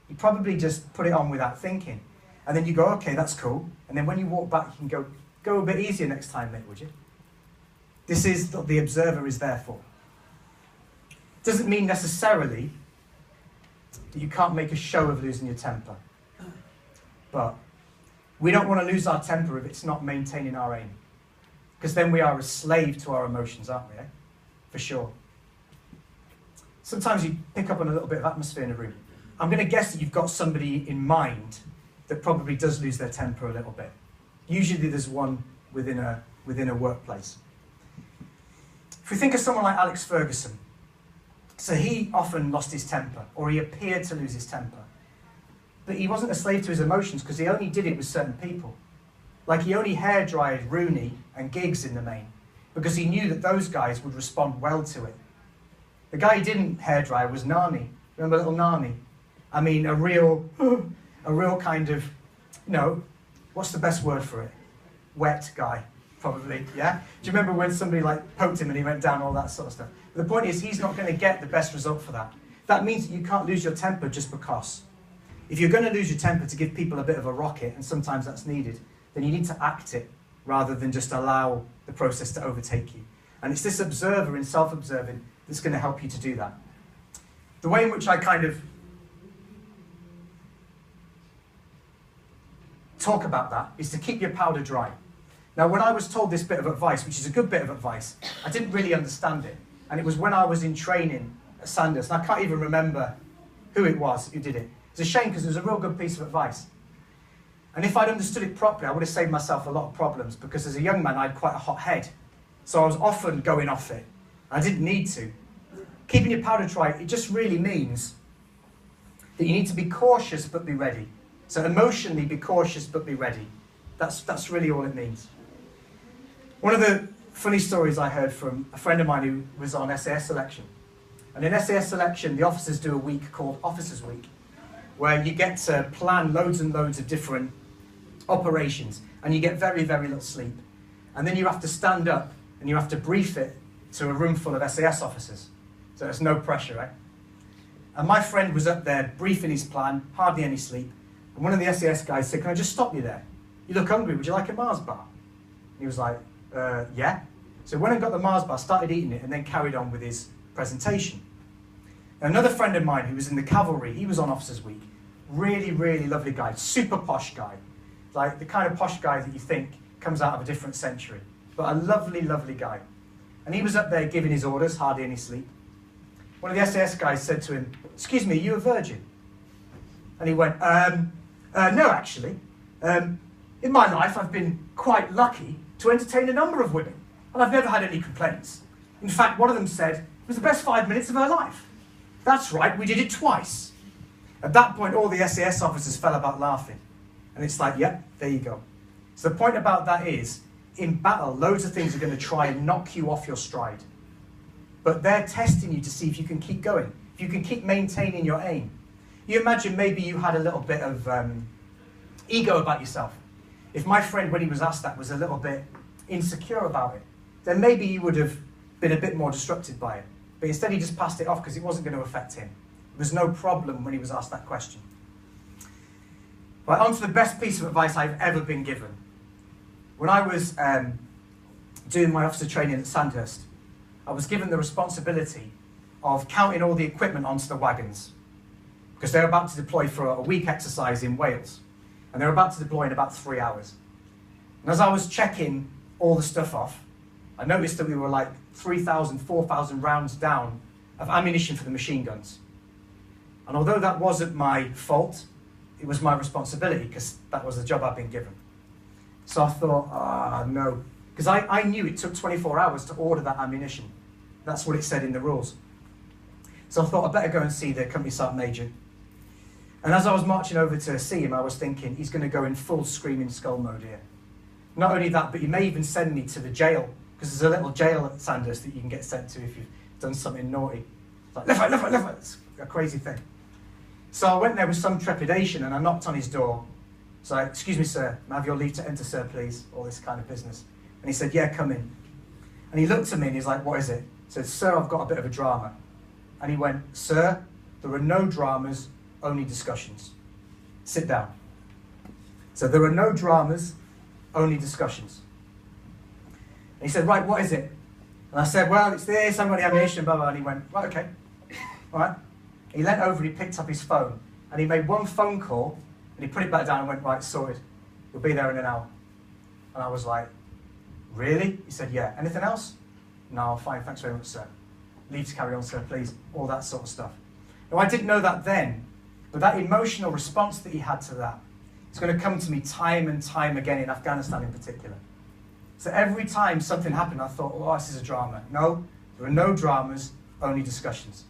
Speaker 2: He probably just put it on without thinking. And then you go, okay, that's cool. And then when you walk back, you can go a bit easier next time, mate, would you? This is what the observer is there for. Doesn't mean necessarily that you can't make a show of losing your temper. But we don't want to lose our temper if it's not maintaining our aim. Because then we are a slave to our emotions, aren't we? For sure. Sometimes you pick up on a little bit of atmosphere in a room. I'm going to guess that you've got somebody in mind that probably does lose their temper a little bit. Usually there's one within a workplace. If we think of someone like Alex Ferguson, so he often lost his temper, or he appeared to lose his temper. But he wasn't a slave to his emotions, because he only did it with certain people. Like he only hair-dried Rooney and Giggs in the main, because he knew that those guys would respond well to it. The guy he didn't hairdry was Nani. Remember little Nani? I mean, a real kind of, what's the best word for it? Wet guy, probably, yeah? Do you remember when somebody like poked him and he went down, all that sort of stuff? But the point is, he's not going to get the best result for that. That means that you can't lose your temper just because. If you're going to lose your temper to give people a bit of a rocket, and sometimes that's needed, then you need to act it rather than just allow the process to overtake you. And it's this observer in self-observing that's going to help you to do that. The way in which I kind of talk about that is to keep your powder dry. Now, when I was told this bit of advice, which is a good bit of advice, I didn't really understand it. And it was when I was in training at Sandhurst, and I can't even remember who it was who did it. It's a shame because it was a real good piece of advice. And if I'd understood it properly, I would have saved myself a lot of problems, because as a young man, I had quite a hot head. So I was often going off it. I didn't need to. Keeping your powder dry, it just really means that you need to be cautious but be ready. So emotionally, be cautious but be ready. That's really all it means. One of the funny stories I heard from a friend of mine who was on SAS selection. And in SAS selection, the officers do a week called Officers Week, where you get to plan loads and loads of different operations, and you get very, very little sleep. And then you have to stand up and you have to brief it to a room full of SAS officers. So there's no pressure, right? And my friend was up there briefing his plan, hardly any sleep. And one of the SAS guys said, "Can I just stop you there? You look hungry, would you like a Mars bar?" And he was like, yeah. So he went and got the Mars bar, started eating it, and then carried on with his presentation. And another friend of mine who was in the cavalry, he was on Officers Week. Really, really lovely guy, super posh guy. Like the kind of posh guy that you think comes out of a different century. But a lovely, lovely guy. And he was up there giving his orders, hardly any sleep. One of the SAS guys said to him, "Excuse me, are you a virgin?" And he went, no, actually. In my life, I've been quite lucky to entertain a number of women, and I've never had any complaints. In fact, one of them said it was the best 5 minutes of her life. That's right, we did it twice. At that point, all the SAS officers fell about laughing. And it's like, yep, there you go. So the point about that is, in battle, loads of things are going to try and knock you off your stride. But they're testing you to see if you can keep going, if you can keep maintaining your aim. You imagine maybe you had a little bit of ego about yourself. If my friend, when he was asked that, was a little bit insecure about it, then maybe he would have been a bit more disrupted by it. But instead he just passed it off because it wasn't going to affect him. There was no problem when he was asked that question. Right, on to the best piece of advice I've ever been given. When I was doing my officer training at Sandhurst, I was given the responsibility of counting all the equipment onto the wagons, because they're about to deploy for a week exercise in Wales, and they're about to deploy in about 3 hours. And as I was checking all the stuff off, I noticed that we were like 3,000, 4,000 rounds down of ammunition for the machine guns. And although that wasn't my fault, it was my responsibility because that was the job I'd been given. So I thought, no. Because I knew it took 24 hours to order that ammunition. That's what it said in the rules. So I thought I'd better go and see the company sergeant major. And as I was marching over to see him, I was thinking, he's going to go in full screaming skull mode here. Not only that, but he may even send me to the jail, because there's a little jail at Sandhurst that you can get sent to if you've done something naughty. It's like, left foot, left foot, left foot. It's a crazy thing. So I went there with some trepidation and I knocked on his door. So I, excuse me, sir, may I have your leave to enter, sir, please? All this kind of business. And he said, yeah, come in. And he looked at me and he's like, what is it? I said, sir, I've got a bit of a drama. And he went, sir, there are no dramas, only discussions. Sit down. So there are no dramas, only discussions. And he said, right, what is it? And I said, well, it's this, I've got the ammunition, blah, blah. And he went, right, okay. All right. He leant over and he picked up his phone. And he made one phone call, and he put it back down and went, right, sorted. You'll be there in an hour. And I was like, really? He said, yeah. Anything else? No, fine, thanks very much, sir. Leave to carry on, sir, please. All that sort of stuff. Now, I didn't know that then, but that emotional response that he had to that is going to come to me time and time again in Afghanistan in particular. So every time something happened, I thought, oh, this is a drama. No, there are no dramas, only discussions.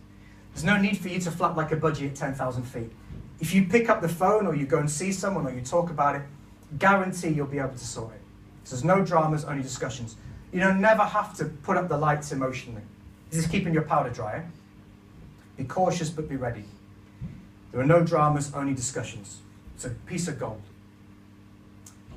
Speaker 2: There's no need for you to flap like a budgie at 10,000 feet. If you pick up the phone or you go and see someone or you talk about it, guarantee you'll be able to sort it. So there's no dramas, only discussions. You don't never have to put up the lights emotionally. This is keeping your powder dry. Eh? Be cautious, but be ready. There are no dramas, only discussions. It's a piece of gold.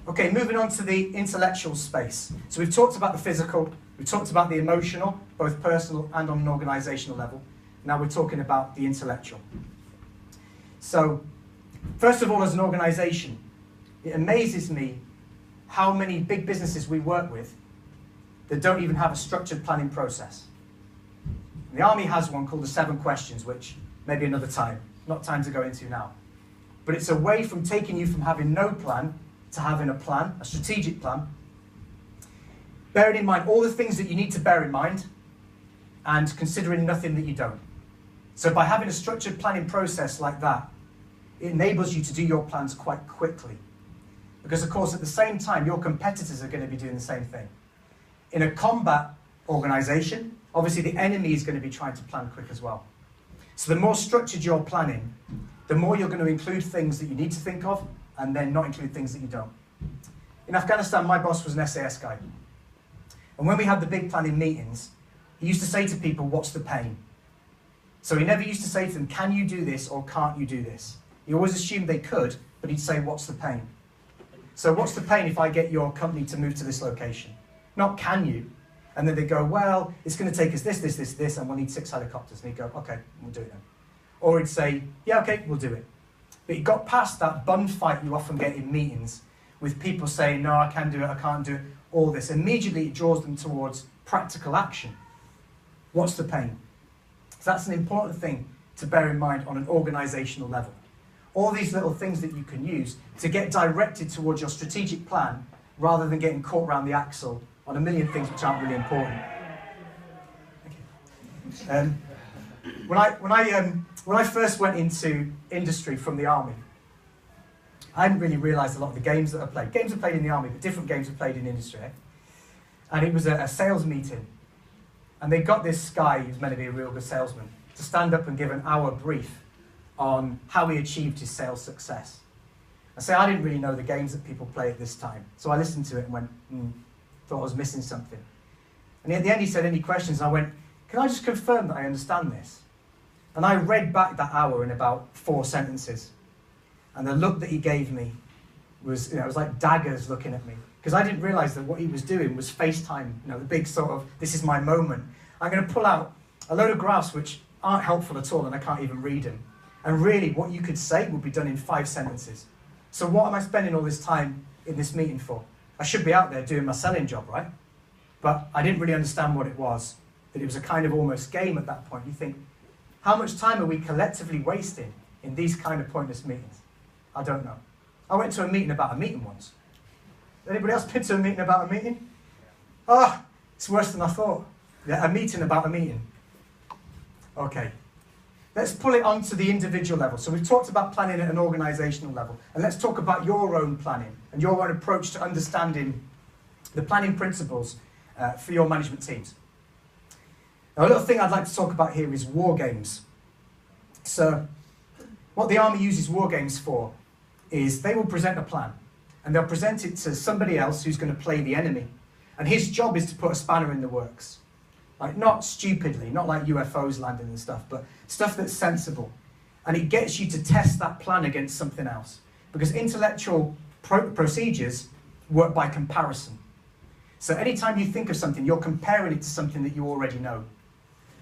Speaker 2: Okay, moving on to the intellectual space. So we've talked about the physical, we've talked about the emotional, both personal and on an organizational level. Now we're talking about the intellectual. So, first of all, as an organization, it amazes me how many big businesses we work with that don't even have a structured planning process. The Army has one called the 7 Questions, which maybe another time, not time to go into now. But it's a way from taking you from having no plan to having a plan, a strategic plan, bearing in mind all the things that you need to bear in mind and considering nothing that you don't. So by having a structured planning process like that, it enables you to do your plans quite quickly. Because of course, at the same time, your competitors are going to be doing the same thing. In a combat organization, obviously the enemy is going to be trying to plan quick as well. So the more structured you're planning, the more you're going to include things that you need to think of and then not include things that you don't. In Afghanistan, my boss was an SAS guy. And when we had the big planning meetings, he used to say to people, what's the pain? So he never used to say to them, can you do this or can't you do this? He always assumed they could, but he'd say, what's the pain? So what's the pain if I get your company to move to this location? Not can you? And then they go, well, it's going to take us this, this, this, this, and we'll need 6 helicopters. And he'd go, okay, we'll do it then. Or he'd say, yeah, okay, we'll do it. But he got past that bun fight you often get in meetings with people saying, no, I can do it, I can't do it, all this. Immediately it draws them towards practical action. What's the pain? So that's an important thing to bear in mind on an organisational level. All these little things that you can use to get directed towards your strategic plan rather than getting caught around the axle on a million things which aren't really important. When I first went into industry from the Army, I hadn't really realised a lot of the games that are played. Games are played in the Army, but different games are played in industry. Eh? And it was a sales meeting. And they got this guy, who's meant to be a real good salesman, to stand up and give an hour brief on how he achieved his sales success. I say I didn't really know the games that people play at this time. So I listened to it and went, thought I was missing something. And at the end he said, any questions? And I went, can I just confirm that I understand this? And I read back that hour in about 4 sentences. And the look that he gave me was, it was like daggers looking at me. Because I didn't realise that what he was doing was FaceTime, the big sort of, this is my moment. I'm going to pull out a load of graphs which aren't helpful at all and I can't even read them. And really, what you could say would be done in 5 sentences. So what am I spending all this time in this meeting for? I should be out there doing my selling job, right? But I didn't really understand what it was, that it was a kind of almost game at that point. You think, how much time are we collectively wasting in these kind of pointless meetings? I don't know. I went to a meeting about a meeting once. Anybody else been to a meeting about a meeting? Oh, it's worse than I thought. Yeah, a meeting about a meeting. Okay. Let's pull it onto the individual level. So we've talked about planning at an organisational level. And let's talk about your own planning and your own approach to understanding the planning principles for your management teams. Now, a little thing I'd like to talk about here is war games. So what the army uses war games for is they will present a plan. And they'll present it to somebody else who's going to play the enemy. And his job is to put a spanner in the works. Like, not stupidly, not like UFOs landing and stuff, but stuff that's sensible. And it gets you to test that plan against something else. Because intellectual procedures work by comparison. So anytime you think of something, you're comparing it to something that you already know.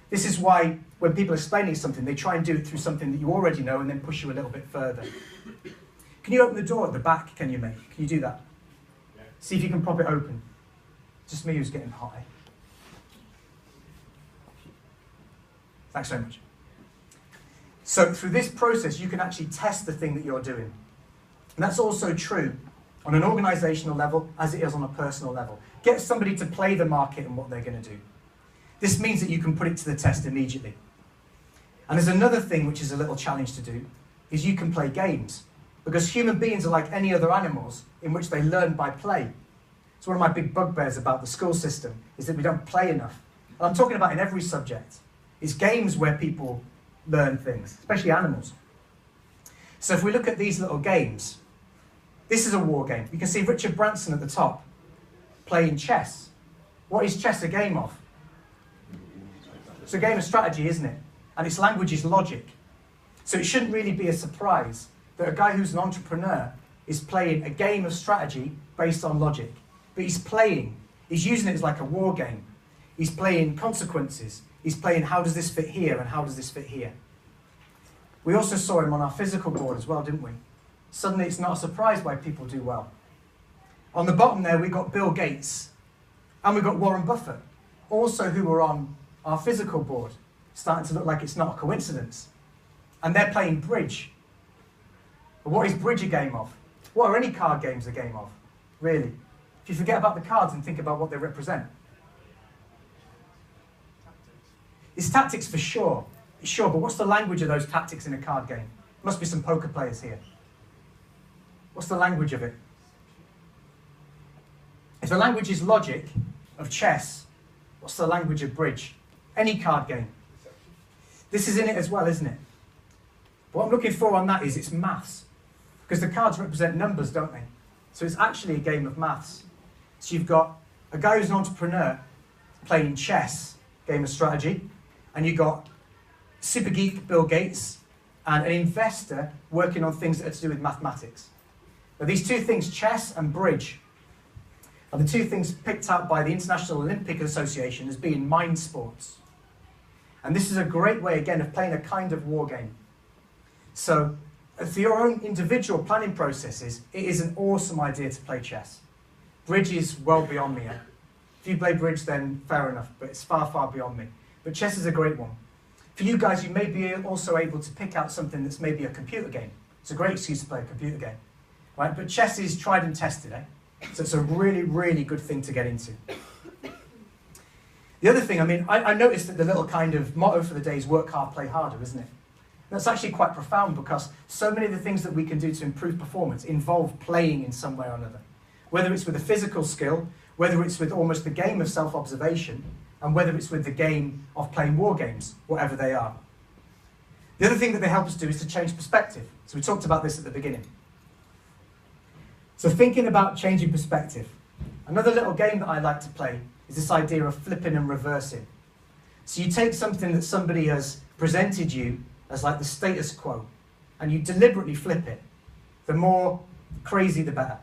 Speaker 2: This is why when people are explaining something, they try and do it through something that you already know and then push you a little bit further. Can you open the door at the back, can you, mate? Can you do that? Yeah. See if you can prop it open. Just me who's getting hot, eh? Thanks so much. So through this process, you can actually test the thing that you're doing. And that's also true on an organisational level as it is on a personal level. Get somebody to play the market and what they're going to do. This means that you can put it to the test immediately. And there's another thing which is a little challenge to do, is you can play games. Because human beings are like any other animals in which they learn by play. It's one of my big bugbears about the school system, is that we don't play enough. And I'm talking about in every subject. It's games where people learn things, especially animals. So if we look at these little games, this is a war game. You can see Richard Branson at the top playing chess. What is chess a game of? It's a game of strategy, isn't it? And its language is logic. So it shouldn't really be a surprise that a guy who's an entrepreneur is playing a game of strategy based on logic. But he's using it as like a war game. He's playing consequences. He's playing how does this fit here and how does this fit here. We also saw him on our physical board as well, didn't we? Suddenly it's not a surprise why people do well. On the bottom there, we got Bill Gates and we got Warren Buffett, also who were on our physical board, starting to look like it's not a coincidence. And they're playing bridge. But what is bridge a game of? What are any card games a game of, really? If you forget about the cards and think about what they represent. It's tactics for sure, but what's the language of those tactics in a card game? Must be some poker players here. What's the language of it? If the language is logic of chess, what's the language of bridge? Any card game. This is in it as well, isn't it? What I'm looking for on that is it's maths. Because the cards represent numbers, don't they? So it's actually a game of maths. So you've got a guy who's an entrepreneur playing chess, game of strategy, and you've got super geek Bill Gates and an investor working on things that are to do with mathematics. Now these two things, chess and bridge, are the two things picked out by the International Olympic Association as being mind sports. And this is a great way, again, of playing a kind of war game. So for your own individual planning processes, it is an awesome idea to play chess. Bridge is well beyond me. If you play bridge, then fair enough, but it's far, far beyond me. But chess is a great one. For you guys, you may be also able to pick out something that's maybe a computer game. It's a great excuse to play a computer game, right? But chess is tried and tested, eh? So it's a really, really good thing to get into. The other thing, I noticed that the little kind of motto for the day is work hard, play harder, isn't it? That's actually quite profound because so many of the things that we can do to improve performance involve playing in some way or another. Whether it's with a physical skill, whether it's with almost the game of self-observation, and whether it's with the game of playing war games, whatever they are. The other thing that they help us do is to change perspective. So we talked about this at the beginning. So thinking about changing perspective. Another little game that I like to play is this idea of flipping and reversing. So you take something that somebody has presented you as like the status quo, and you deliberately flip it. The more crazy the better.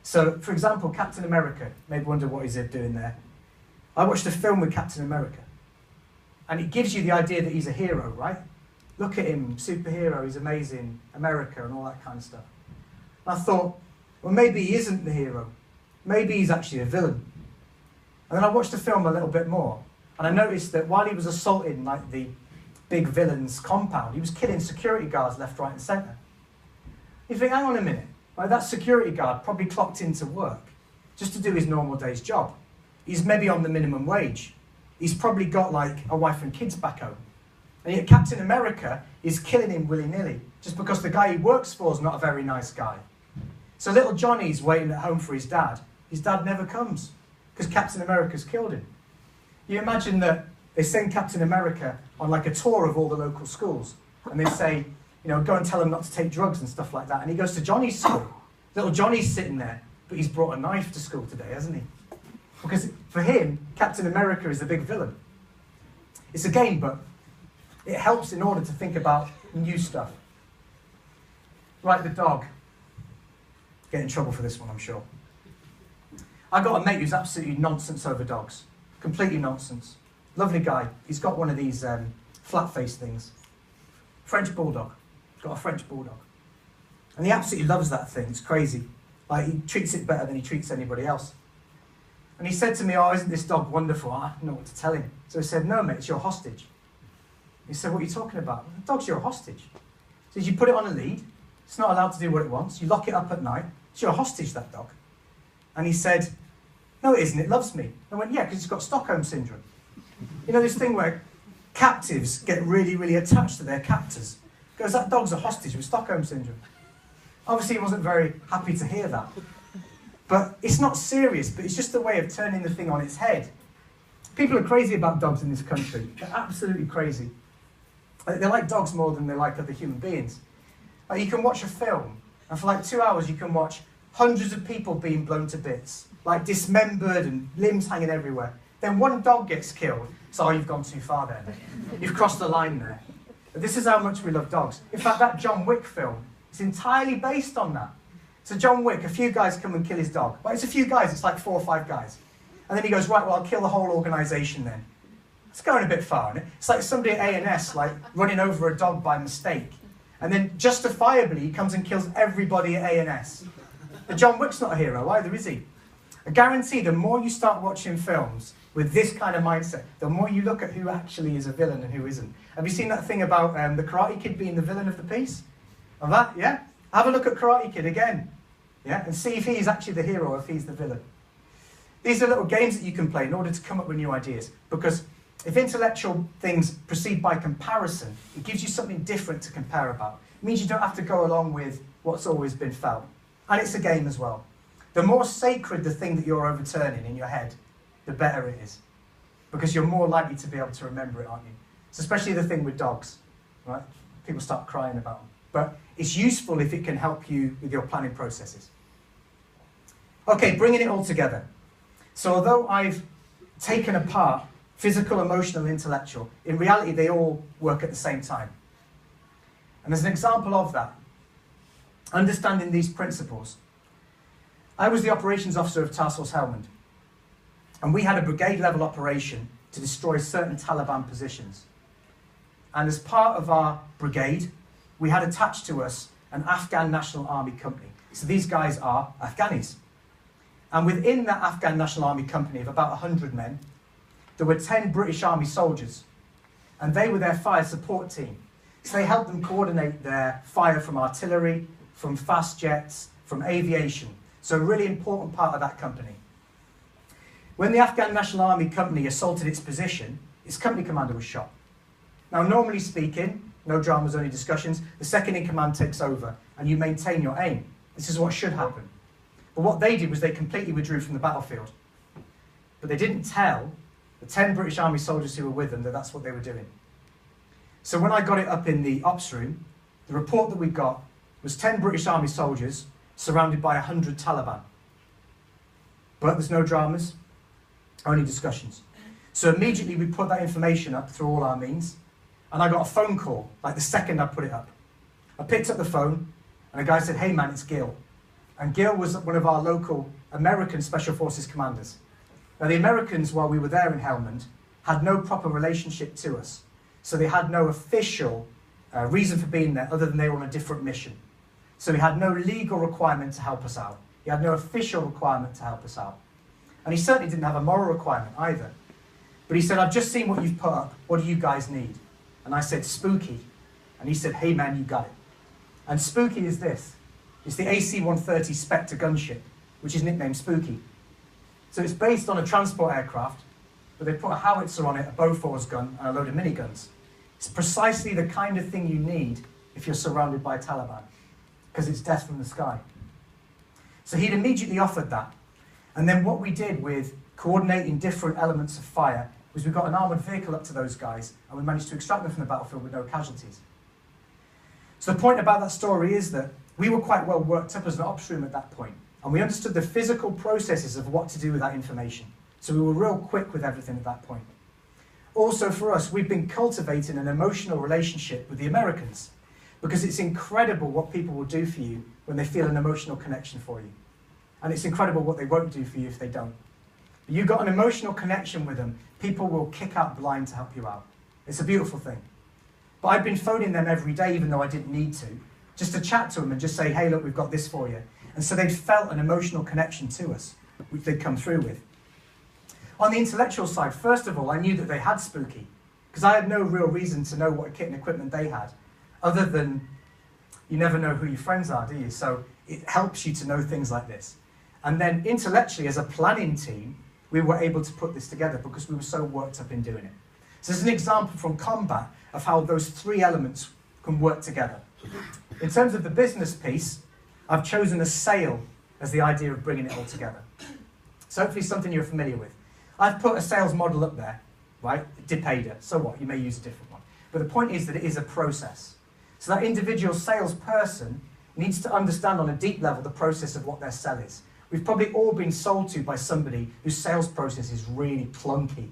Speaker 2: So, for example, Captain America, maybe wonder what he's doing there. I watched a film with Captain America, and it gives you the idea that he's a hero, right? Look at him, superhero, he's amazing, America, and all that kind of stuff. And I thought, well, maybe he isn't the hero. Maybe he's actually a villain. And then I watched the film a little bit more, and I noticed that while he was assaulting like the big villain's compound, he was killing security guards left, right, and centre. You think, hang on a minute, like that security guard probably clocked into work just to do his normal day's job. He's maybe on the minimum wage. He's probably got like a wife and kids back home. And yet Captain America is killing him willy-nilly just because the guy he works for is not a very nice guy. So little Johnny's waiting at home for his dad. His dad never comes because Captain America's killed him. You imagine that they send Captain America on like a tour of all the local schools, and they say, you know, go and tell him not to take drugs and stuff like that. And he goes to Johnny's school. Little Johnny's sitting there, but he's brought a knife to school today, hasn't he? Because for him, Captain America is the big villain. It's a game, but it helps in order to think about new stuff. Right, the dog. Get in trouble for this one, I'm sure. I got a mate who's absolutely nonsense over dogs. Completely nonsense. Lovely guy. He's got one of these flat-faced things. French bulldog. Got a French bulldog. And he absolutely loves that thing. It's crazy. Like, he treats it better than he treats anybody else. And he said to me, oh, isn't this dog wonderful? I don't know what to tell him. So I said, no, mate, it's your hostage. He said, what are you talking about? The dog's your hostage. So you put it on a lead. It's not allowed to do what it wants. You lock it up at night. It's your hostage, that dog. And he said, no, it isn't. It loves me. I went, yeah, because it's got Stockholm Syndrome. You know this thing where captives get really, really attached to their captors? Because that dog's a hostage with Stockholm Syndrome. Obviously, he wasn't very happy to hear that. But it's not serious, but it's just a way of turning the thing on its head. People are crazy about dogs in this country. They're absolutely crazy. They like dogs more than they like other human beings. Like, you can watch a film, and for like 2 hours you can watch hundreds of people being blown to bits, like dismembered and limbs hanging everywhere. Then one dog gets killed. So, you've gone too far there. You've crossed the line there. But this is how much we love dogs. In fact, that John Wick film is entirely based on that. So John Wick, a few guys come and kill his dog. Well, it's a few guys, it's like 4 or 5 guys. And then he goes, right, well, I'll kill the whole organisation then. It's going a bit far, isn't it? It's like somebody at ANS, like, running over a dog by mistake. And then, justifiably, he comes and kills everybody at ANS. But John Wick's not a hero either, is he? I guarantee the more you start watching films with this kind of mindset, the more you look at who actually is a villain and who isn't. Have you seen that thing about the Karate Kid being the villain of the piece? Of that, yeah? Have a look at Karate Kid again, yeah? And see if he's actually the hero or if he's the villain. These are little games that you can play in order to come up with new ideas. Because if intellectual things proceed by comparison, it gives you something different to compare about. It means you don't have to go along with what's always been felt. And it's a game as well. The more sacred the thing that you're overturning in your head, the better it is. Because you're more likely to be able to remember it, aren't you? It's especially the thing with dogs, right? People start crying about them. But it's useful if it can help you with your planning processes. Okay, bringing it all together. So although I've taken apart physical, emotional, intellectual, in reality they all work at the same time. And as an example of that, understanding these principles, I was the operations officer of Task Force Helmand. And we had a brigade-level operation to destroy certain Taliban positions. And as part of our brigade, we had attached to us an Afghan National Army company. So these guys are Afghanis. And within that Afghan National Army company of about 100 men, there were 10 British Army soldiers. And they were their fire support team. So they helped them coordinate their fire from artillery, from fast jets, from aviation. So a really important part of that company. When the Afghan National Army company assaulted its position, its company commander was shot. Now, normally speaking, no dramas, only discussions, the second in command takes over and you maintain your aim. This is what should happen. But what they did was they completely withdrew from the battlefield. But they didn't tell the 10 British Army soldiers who were with them that that's what they were doing. So when I got it up in the ops room, the report that we got was 10 British Army soldiers surrounded by 100 Taliban. But there's no dramas, only discussions. So immediately we put that information up through all our means, and I got a phone call, like the second I put it up. I picked up the phone, and a guy said, hey man, it's Gil. And Gil was one of our local American Special Forces commanders. Now, the Americans, while we were there in Helmand, had no proper relationship to us. So they had no official reason for being there other than they were on a different mission. So he had no legal requirement to help us out. He had no official requirement to help us out. And he certainly didn't have a moral requirement either. But he said, I've just seen what you've put up. What do you guys need? And I said, spooky. And he said, hey man, you got it. And spooky is this. It's the AC-130 Spectre gunship, which is nicknamed Spooky. So it's based on a transport aircraft, but they put a howitzer on it, a Bofors gun, and a load of miniguns. It's precisely the kind of thing you need if you're surrounded by Taliban, because it's death from the sky. So he'd immediately offered that. And then what we did with coordinating different elements of fire was we got an armoured vehicle up to those guys, and we managed to extract them from the battlefield with no casualties. So the point about that story is that we were quite well worked up as an ops room at that point, and we understood the physical processes of what to do with that information. So we were real quick with everything at that point. Also for us, we've been cultivating an emotional relationship with the Americans, because it's incredible what people will do for you when they feel an emotional connection for you. And it's incredible what they won't do for you if they don't. But you've got an emotional connection with them, people will kick out blind to help you out. It's a beautiful thing. But I've been phoning them every day, even though I didn't need to, just to chat to them and just say, hey, look, we've got this for you. And so they'd felt an emotional connection to us, which they'd come through with. On the intellectual side, first of all, I knew that they had Spooky, because I had no real reason to know what kit and equipment they had, other than you never know who your friends are, do you? So it helps you to know things like this. And then intellectually, as a planning team, we were able to put this together because we were so worked up in doing it. So there's an example from combat of how those three elements can work together. In terms of the business piece, I've chosen a sale as the idea of bringing it all together. So hopefully something you're familiar with. I've put a sales model up there, right? Depader. So what? You may use a different one. But the point is that it is a process. So that individual salesperson needs to understand on a deep level the process of what their sell is. We've probably all been sold to by somebody whose sales process is really clunky.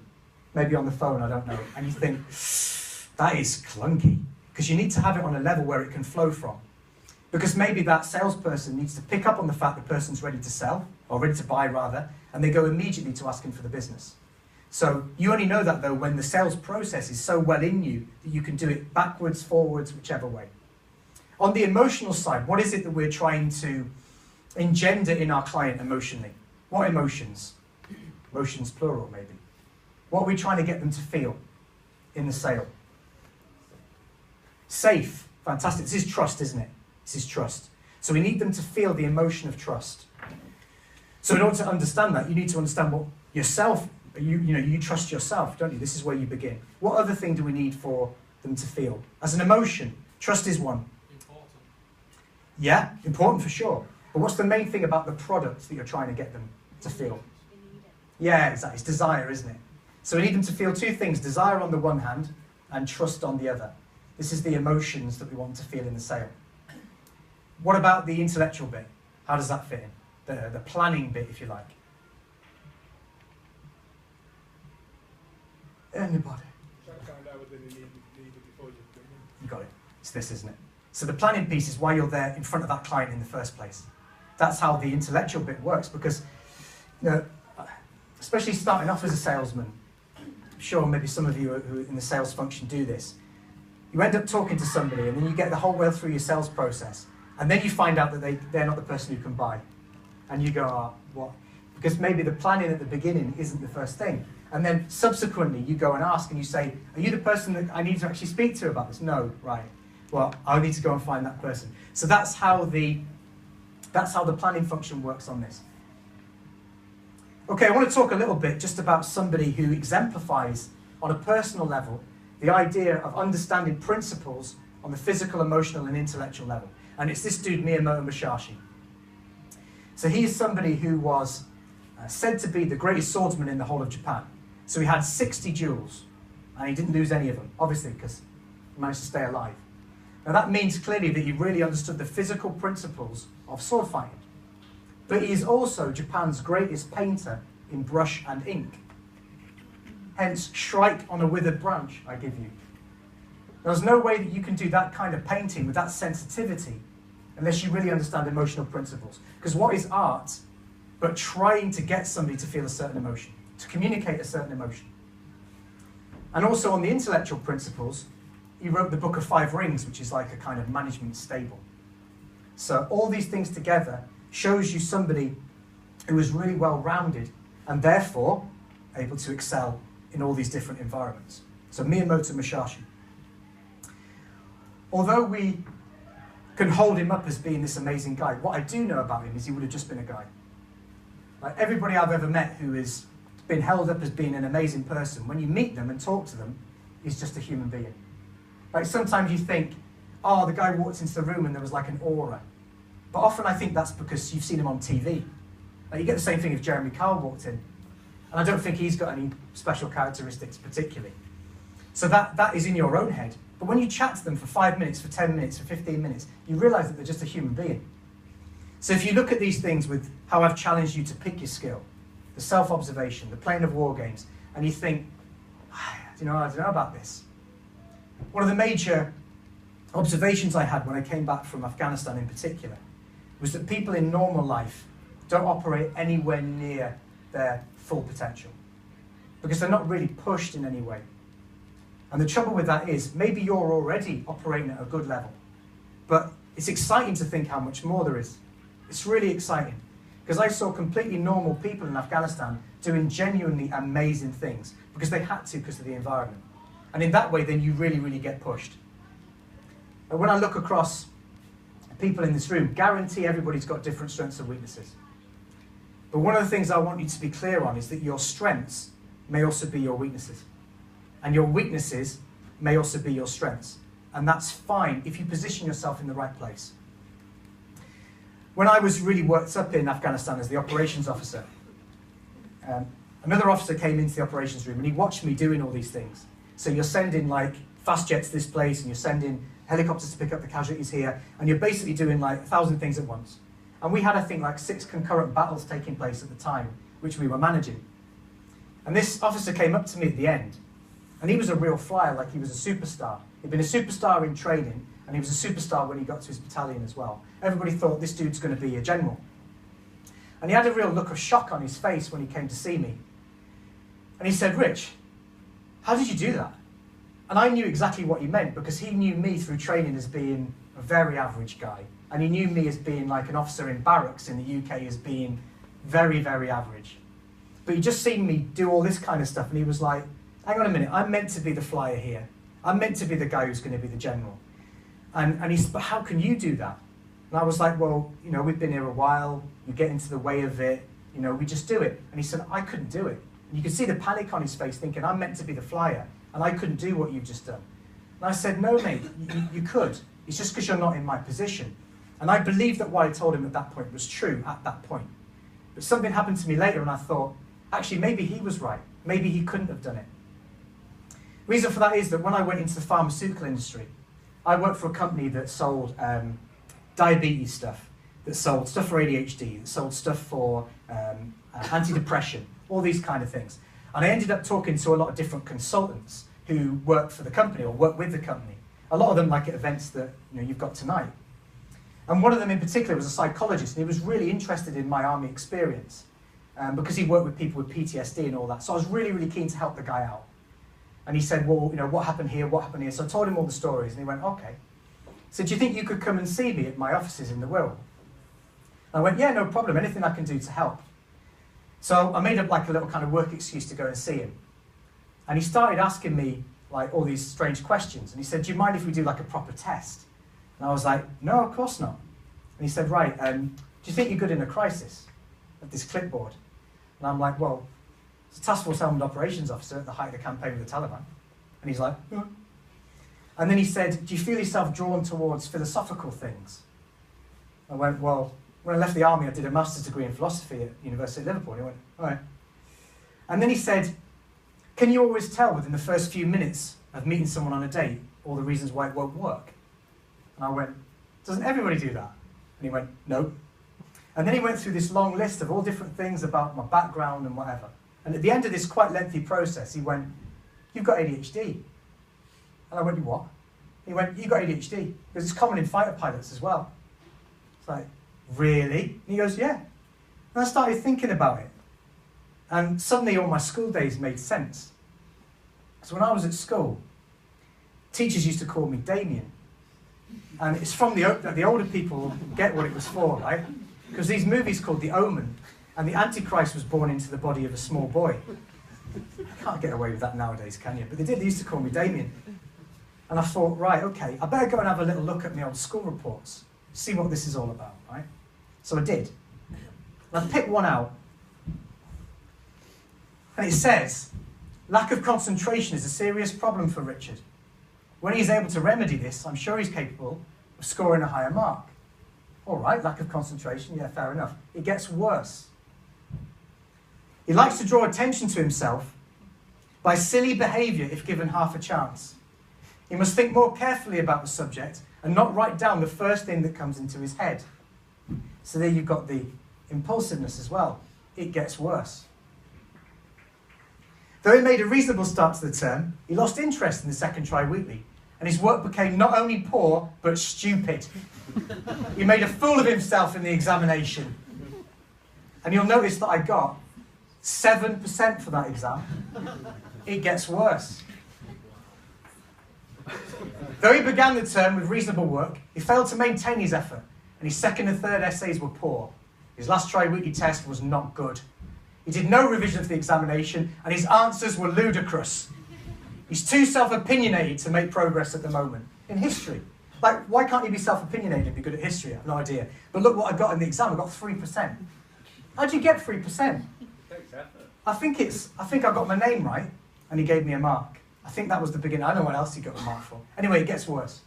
Speaker 2: Maybe on the phone, I don't know. And you think, that is clunky. Because you need to have it on a level where it can flow from. Because maybe that salesperson needs to pick up on the fact the person's ready to sell, or ready to buy rather, and they go immediately to asking for the business. So you only know that though when the sales process is so well in you that you can do it backwards, forwards, whichever way. On the emotional side, what is it that we're trying to engender in our client emotionally? What emotions? Emotions plural maybe. What are we trying to get them to feel in the sale? Safe. Fantastic. This is trust, isn't it? This is trust. So we need them to feel the emotion of trust. So in order to understand that, you need to understand what yourself, you trust yourself, don't you? This is where you begin. What other thing do we need for them to feel? As an emotion, trust is one.
Speaker 1: Important.
Speaker 2: Yeah, important for sure. But what's the main thing about the product that you're trying to get them to feel? Yeah, exactly. It's desire, isn't it? So we need them to feel two things, desire on the one hand and trust on the other. This is the emotions that we want to feel in the sale. What about the intellectual bit? How does that fit in? The planning bit, if you like. Anybody?
Speaker 1: Trying to find out what they need before you bring them.
Speaker 2: You got it. It's this, isn't it? So the planning piece is why you're there in front of that client in the first place. That's how the intellectual bit works, because, especially starting off as a salesman, I'm sure maybe some of you who in the sales function do this. You end up talking to somebody and then you get the whole way through your sales process, and then you find out that they're not the person who can buy. And you go, oh, what? Because maybe the planning at the beginning isn't the first thing. And then subsequently you go and ask and you say, are you the person that I need to actually speak to about this? No, right. Well, I need to go and find that person. So that's how the planning function works on this. Okay, I want to talk a little bit just about somebody who exemplifies on a personal level the idea of understanding principles on the physical, emotional, and intellectual level. And it's this dude, Miyamoto Musashi. So he is somebody who was said to be the greatest swordsman in the whole of Japan. So he had 60 duels, and he didn't lose any of them, obviously, because he managed to stay alive. Now that means clearly that he really understood the physical principles of sword fighting. But he is also Japan's greatest painter in brush and ink. Hence, strike on a withered branch, I give you. There's no way that you can do that kind of painting with that sensitivity unless you really understand emotional principles. Because what is art but trying to get somebody to feel a certain emotion, to communicate a certain emotion? And also on the intellectual principles, he wrote the Book of Five Rings, which is like a kind of management stable. So all these things together shows you somebody who is really well-rounded and therefore able to excel in all these different environments. So Miyamoto Musashi. Although we can hold him up as being this amazing guy, what I do know about him is he would have just been a guy. Like everybody I've ever met who has been held up as being an amazing person, when you meet them and talk to them, he's just a human being. Like sometimes you think, oh, the guy walked into the room and there was like an aura. But often I think that's because you've seen him on TV. Like you get the same thing if Jeremy Kyle walked in. And I don't think he's got any special characteristics particularly. So that is in your own head. But when you chat to them for 5 minutes, for 10 minutes, for 15 minutes, you realise that they're just a human being. So if you look at these things with how I've challenged you to pick your skill, the self-observation, the playing of war games, and you think, I don't know about this. One of the major observations I had when I came back from Afghanistan in particular was that people in normal life don't operate anywhere near their full potential because they're not really pushed in any way. And the trouble with that is maybe you're already operating at a good level, but it's exciting to think how much more there is. It's really exciting because I saw completely normal people in Afghanistan doing genuinely amazing things because they had to because of the environment. And in that way, then you really, really get pushed. And when I look across people in this room, guarantee everybody's got different strengths and weaknesses. But one of the things I want you to be clear on is that your strengths may also be your weaknesses. And your weaknesses may also be your strengths. And that's fine if you position yourself in the right place. When I was really worked up in Afghanistan as the operations officer, another officer came into the operations room and he watched me doing all these things. So you're sending like fast jets to this place and you're sending helicopters to pick up the casualties here, and you're basically doing like 1,000 things at once. And we had, I think, like 6 concurrent battles taking place at the time, which we were managing. And this officer came up to me at the end, and he was a real flyer, like he was a superstar. He'd been a superstar in training, and he was a superstar when he got to his battalion as well. Everybody thought this dude's going to be a general. And he had a real look of shock on his face when he came to see me. And he said, "Rich, how did you do that?" And I knew exactly what he meant because he knew me through training as being a very average guy. And he knew me as being like an officer in barracks in the UK as being very, very average. But he just seen me do all this kind of stuff and he was like, hang on a minute, I'm meant to be the flyer here. I'm meant to be the guy who's going to be the general. And he said, but how can you do that? And I was like, well, you know, we've been here a while, you get into the way of it, you know, we just do it. And he said, I couldn't do it. And you could see the panic on his face thinking, I'm meant to be the flyer. And I couldn't do what you've just done. And I said, no, mate, you could. It's just because you're not in my position. And I believed that what I told him at that point was true at that point. But something happened to me later and I thought, actually, maybe he was right. Maybe he couldn't have done it. Reason for that is that when I went into the pharmaceutical industry, I worked for a company that sold diabetes stuff, that sold stuff for ADHD, that sold stuff for antidepressant, all these kind of things. And I ended up talking to a lot of different consultants who work for the company or work with the company. A lot of them like at events that you've got tonight. And one of them in particular was a psychologist, and he was really interested in my army experience because he worked with people with PTSD and all that. So I was really, really keen to help the guy out. And he said, well, what happened here, what happened here? So I told him all the stories, and he went, okay. So do you think you could come and see me at my offices in the Wirral? And I went, yeah, no problem, anything I can do to help. So I made up like a little kind of work excuse to go and see him. And he started asking me like all these strange questions. And he said, do you mind if we do like a proper test? And I was like, no, of course not. And he said, right, do you think you're good in a crisis at this clipboard? And I'm like, well, it's a Task Force Armed Operations Officer at the height of the campaign with the Taliban. And he's like, yeah. And then he said, do you feel yourself drawn towards philosophical things? I went, well, when I left the army, I did a master's degree in philosophy at University of Liverpool. And he went, all right. And then he said, can you always tell within the first few minutes of meeting someone on a date all the reasons why it won't work? And I went, doesn't everybody do that? And he went, no. And then he went through this long list of all different things about my background and whatever. And at the end of this quite lengthy process, he went, you've got ADHD. And I went, you what? He went, you've got ADHD. Because it's common in fighter pilots as well. It's like, really? And he goes, yeah. And I started thinking about it. And suddenly all my school days made sense. So when I was at school, teachers used to call me Damien. And it's from the older people get what it was for, right? Because these movies called The Omen, and the Antichrist was born into the body of a small boy. You can't get away with that nowadays, can you? But they did. They used to call me Damien. And I thought, right, okay, I better go and have a little look at my old school reports, see what this is all about, right? So I did. And I picked one out. And it says, lack of concentration is a serious problem for Richard. When he's able to remedy this, I'm sure he's capable of scoring a higher mark. All right, lack of concentration, yeah, fair enough. It gets worse. He likes to draw attention to himself by silly behaviour if given half a chance. He must think more carefully about the subject and not write down the first thing that comes into his head. So there you've got the impulsiveness as well. It gets worse. Though he made a reasonable start to the term, he lost interest in the second tri-weekly, and his work became not only poor, but stupid. He made a fool of himself in the examination. And you'll notice that I got 7% for that exam. It gets worse. Though he began the term with reasonable work, he failed to maintain his effort, and his second and third essays were poor. His last tri-weekly test was not good. He did no revision for the examination, and his answers were ludicrous. He's too self-opinionated to make progress at the moment. In history. Like, why can't he be self-opinionated and be good at history? I have no idea. But look what I got in the exam. I got 3%. How'd you get 3%? I think I got my name right, and he gave me a mark. I think that was the beginning. I don't know what else he got a mark for. Anyway, it gets worse.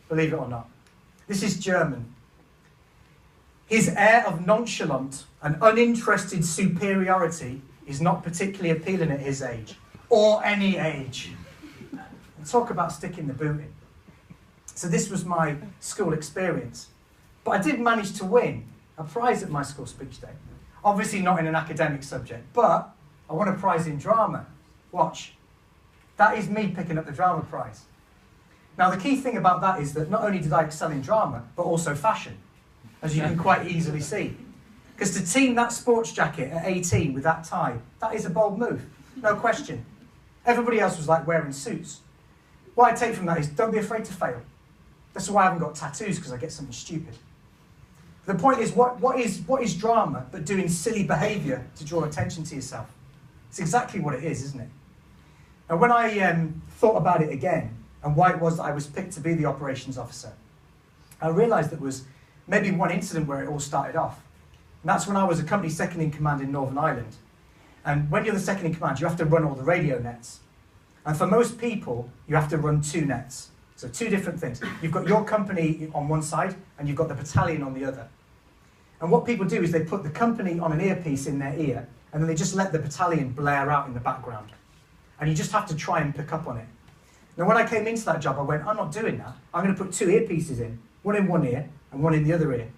Speaker 2: Believe it or not. This is German. His air of nonchalant and uninterested superiority is not particularly appealing at his age, or any age. And talk about sticking the boot in. So this was my school experience. But I did manage to win a prize at my school speech day. Obviously not in an academic subject, but I won a prize in drama. Watch. That is me picking up the drama prize. Now the key thing about that is that not only did I excel in drama, but also fashion, as you can quite easily see. Because to team that sports jacket at 18 with that tie, that is a bold move, no question. Everybody else was like wearing suits. What I take from that is don't be afraid to fail. That's why I haven't got tattoos, because I get something stupid. The point is, what is drama but doing silly behaviour to draw attention to yourself? It's exactly what it is, isn't it? And when I thought about it again, and why it was that I was picked to be the operations officer, I realised there was maybe one incident where it all started off. And that's when I was a company second in command in Northern Ireland. And when you're the second in command, you have to run all the radio nets. And for most people, you have to run 2 nets. So 2 different things. You've got your company on one side, and you've got the battalion on the other. And what people do is they put the company on an earpiece in their ear, and then they just let the battalion blare out in the background. And you just have to try and pick up on it. Now, when I came into that job, I went, I'm not doing that. I'm going to put 2 earpieces in, one in one ear and one in the other ear.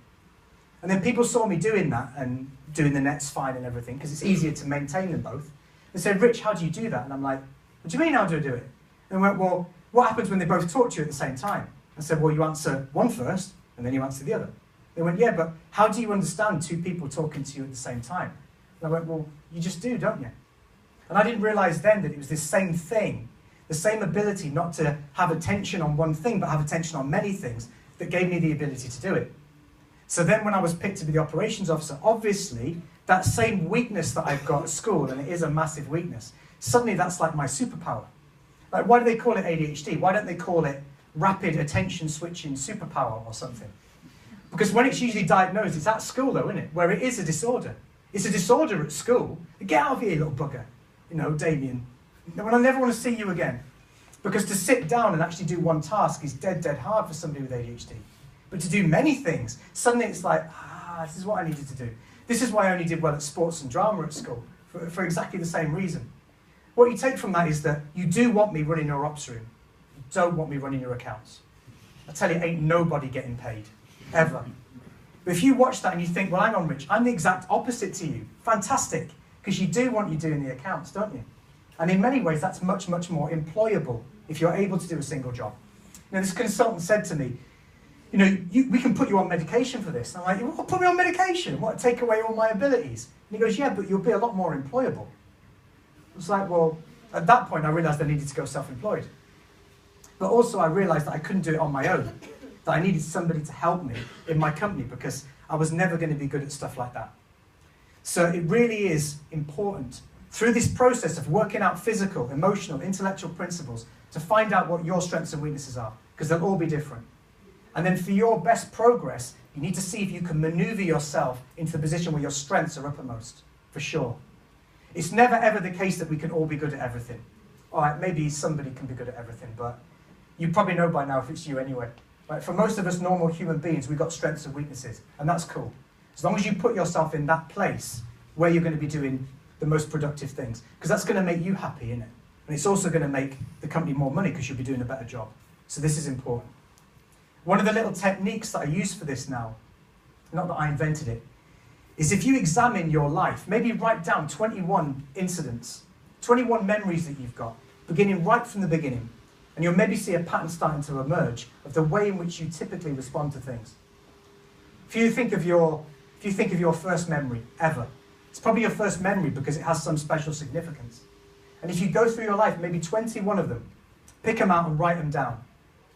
Speaker 2: And then people saw me doing that and doing the nets fine and everything, because it's easier to maintain them both. They said, Rich, how do you do that? And I'm like, what do you mean how do I do it? And they went, well, what happens when they both talk to you at the same time? I said, well, you answer one first, and then you answer the other. They went, yeah, but how do you understand 2 people talking to you at the same time? And I went, well, you just do, don't you? And I didn't realise then that it was this same thing, the same ability not to have attention on one thing, but have attention on many things, that gave me the ability to do it. So then when I was picked to be the operations officer, obviously, that same weakness that I've got at school, and it is a massive weakness, suddenly that's like my superpower. Like, why do they call it ADHD? Why don't they call it rapid attention switching superpower or something? Because when it's usually diagnosed, it's at school though, isn't it? Where it is a disorder. It's a disorder at school. Get out of here, little bugger. You know, Damien. I never want to see you again. Because to sit down and actually do one task is dead hard for somebody with ADHD. But to do many things, suddenly it's like, this is what I needed to do. This is why I only did well at sports and drama at school, for exactly the same reason. What you take from that is that you do want me running your ops room. You don't want me running your accounts. I tell you, ain't nobody getting paid, ever. But if you watch that and you think, well, hang on, Rich, I'm the exact opposite to you. Fantastic, because you do want you doing the accounts, don't you? And in many ways, that's much more employable if you're able to do a single job. Now, this consultant said to me, you know, we can put you on medication for this. And I'm like, what, put me on medication? What, take away all my abilities? And he goes, yeah, but you'll be a lot more employable. It's like, well, at that point I realised I needed to go self-employed. But also I realised that I couldn't do it on my own, that I needed somebody to help me in my company because I was never going to be good at stuff like that. So it really is important through this process of working out physical, emotional, intellectual principles to find out what your strengths and weaknesses are, because they'll all be different. And then for your best progress, you need to see if you can maneuver yourself into the position where your strengths are uppermost, for sure. It's never ever the case that we can all be good at everything. All right, maybe somebody can be good at everything, but you probably know by now if it's you anyway. Right? For most of us normal human beings, we've got strengths and weaknesses, and that's cool. As long as you put yourself in that place where you're going to be doing the most productive things, because that's going to make you happy, innit? And it's also going to make the company more money because you'll be doing a better job. So this is important. One of the little techniques that I use for this now, not that I invented it, is if you examine your life, maybe write down 21 incidents, 21 memories that you've got, beginning right from the beginning, and you'll maybe see a pattern starting to emerge of the way in which you typically respond to things. If you think of your first memory ever, it's probably your first memory because it has some special significance. And if you go through your life, maybe 21 of them, pick them out and write them down.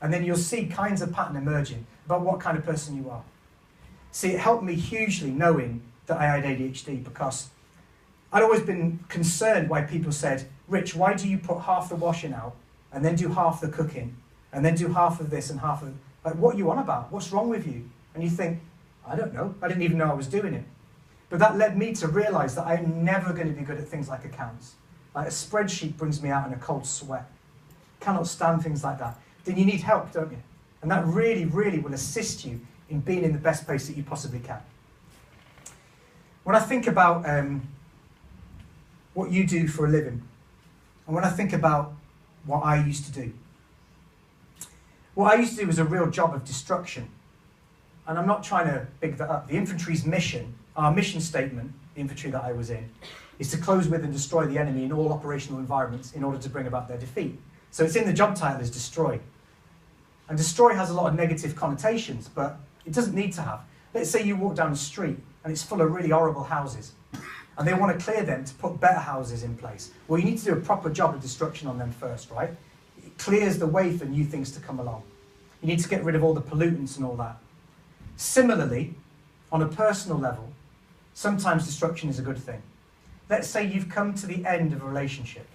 Speaker 2: And then you'll see kinds of pattern emerging about what kind of person you are. See, it helped me hugely knowing that I had ADHD because I'd always been concerned why people said, Rich, why do you put half the washing out and then do half the cooking and then do half of this and half of... Like, what are you on about? What's wrong with you? And you think, I don't know. I didn't even know I was doing it. But that led me to realise that I'm never going to be good at things like accounts. Like a spreadsheet brings me out in a cold sweat. Cannot stand things like that. Then you need help, don't you? And that really, really will assist you in being in the best place that you possibly can. When I think about what you do for a living, and when I think about what I used to do, what I used to do was a real job of destruction. And I'm not trying to big that up. The infantry's mission, our mission statement, the infantry that I was in, is to close with and destroy the enemy in all operational environments in order to bring about their defeat. So it's in the job title as destroy. And destroy has a lot of negative connotations, but it doesn't need to have. Let's say you walk down the street and it's full of really horrible houses, and they want to clear them to put better houses in place. Well, you need to do a proper job of destruction on them first, right? It clears the way for new things to come along. You need to get rid of all the pollutants and all that. Similarly, on a personal level, sometimes destruction is a good thing. Let's say you've come to the end of a relationship,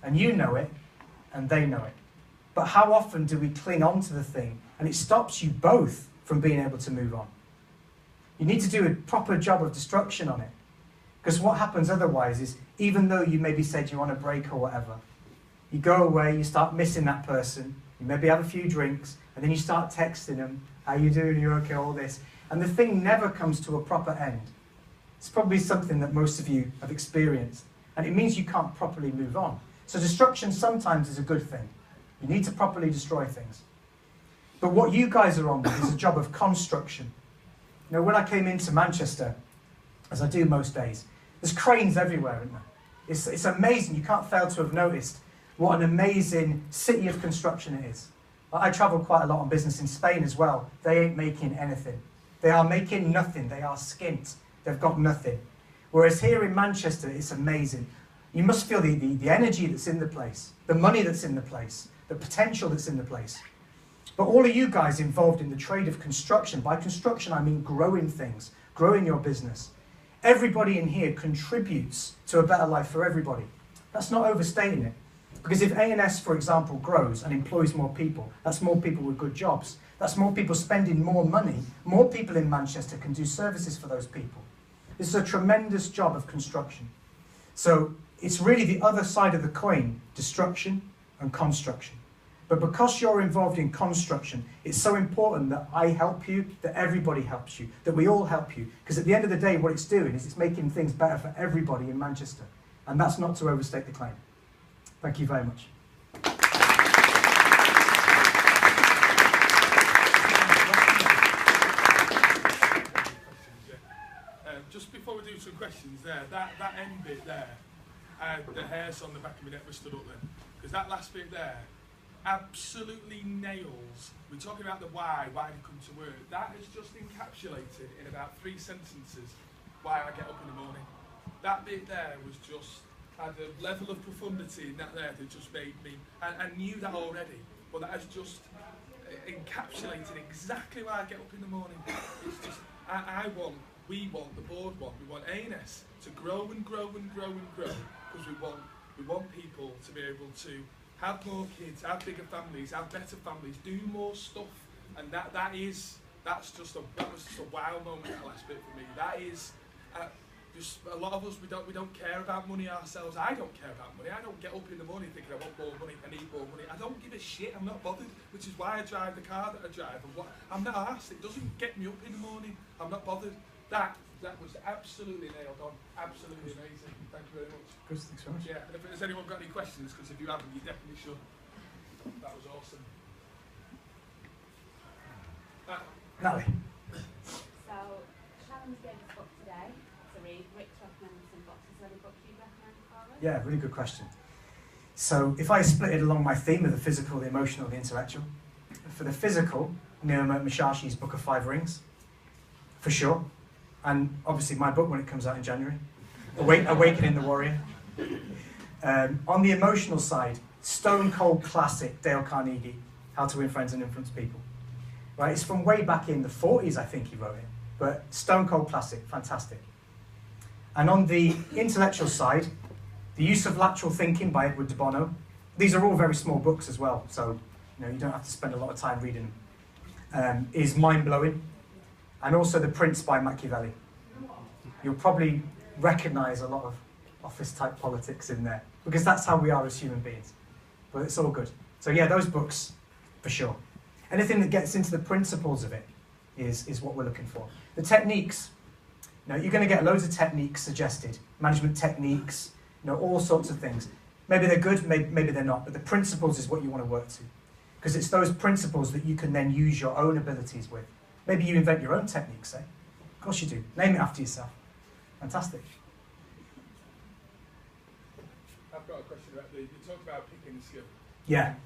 Speaker 2: and you know it, and they know it. But how often do we cling on to the thing, and it stops you both from being able to move on? You need to do a proper job of destruction on it. Because what happens otherwise is, even though you maybe said you're on a break or whatever, you go away, you start missing that person, you maybe have a few drinks, and then you start texting them, how you doing, you okay, all this. And the thing never comes to a proper end. It's probably something that most of you have experienced. And it means you can't properly move on. So destruction sometimes is a good thing. You need to properly destroy things. But what you guys are on with is a job of construction. You know, when I came into Manchester, as I do most days, there's cranes everywhere, isn't there? It's amazing. You can't fail to have noticed what an amazing city of construction it is. I travel quite a lot on business in Spain as well. They ain't making anything. They are making nothing. They are skint. They've got nothing. Whereas here in Manchester, it's amazing. You must feel the energy that's in the place, the money that's in the place, the potential that's in the place. But all of you guys involved in the trade of construction, by construction I mean growing things, growing your business. Everybody in here contributes to a better life for everybody. That's not overstating it. Because if ANS, for example, grows and employs more people, that's more people with good jobs. That's more people spending more money. More people in Manchester can do services for those people. This is a tremendous job of construction. So it's really the other side of the coin, destruction and construction. But because you're involved in construction, it's so important that I help you, that everybody helps you, that we all help you. Because at the end of the day, what it's doing is it's making things better for everybody in Manchester. And that's not to overstate the claim. Thank you very much.
Speaker 1: Just before we do some questions there, that end bit there, the hairs on the back of my neck were stood up then. Because that last bit there, absolutely nails. We're talking about the why we come to work. That is just encapsulated in about 3 sentences why I get up in the morning. That bit there was just, had a level of profundity in that there that just made me, I knew that already, but that has just encapsulated exactly why I get up in the morning. It's just, we want, the board we want ANS to grow and grow and grow and grow, because we want people to be able to have more kids, have bigger families, have better families, do more stuff, and that was just a wow moment, that last bit for me. That is just a lot of us, we don't care about money ourselves. I don't care about money. I don't get up in the morning thinking I want more money, I need more money. I don't give a shit. I'm not bothered, which is why I drive the car that I drive. And I'm not arsed. It doesn't get me up in the morning. I'm not bothered. That was absolutely nailed on. Absolutely amazing. Thank you very much.
Speaker 2: Good, thanks very much.
Speaker 1: Yeah, and if has anyone got any questions, because if you haven't, you definitely should. That was awesome.
Speaker 2: Natalie.
Speaker 4: So, Shannon's gave us a book today to read. Rick's recommended some books. Is there any books you'd recommend for us?
Speaker 2: Yeah, really good question. So if I split it along my theme of the physical, the emotional, the intellectual, for the physical, Naomi Mushashi's Book of 5 Rings, for sure. And obviously my book when it comes out in January, Awakening the Warrior. On the emotional side, stone cold classic, Dale Carnegie, How to Win Friends and Influence People. Right, it's from way back in the 40s, I think he wrote it, but stone cold classic, fantastic. And on the intellectual side, The Use of Lateral Thinking by Edward de Bono. These are all very small books as well, so you don't have to spend a lot of time reading them. Is mind-blowing. And also The Prince by Machiavelli. You'll probably recognise a lot of office-type politics in there, because that's how we are as human beings. But it's all good. So yeah, those books, for sure. Anything that gets into the principles of it is what we're looking for. The techniques, you're going to get loads of techniques suggested, management techniques, all sorts of things. Maybe they're good, maybe they're not, but the principles is what you want to work to. Because it's those principles that you can then use your own abilities with. Maybe you invent your own techniques, eh? Of course you do. Name it after yourself. Fantastic.
Speaker 1: I've got a question about you talked about picking a skill.
Speaker 2: Yeah.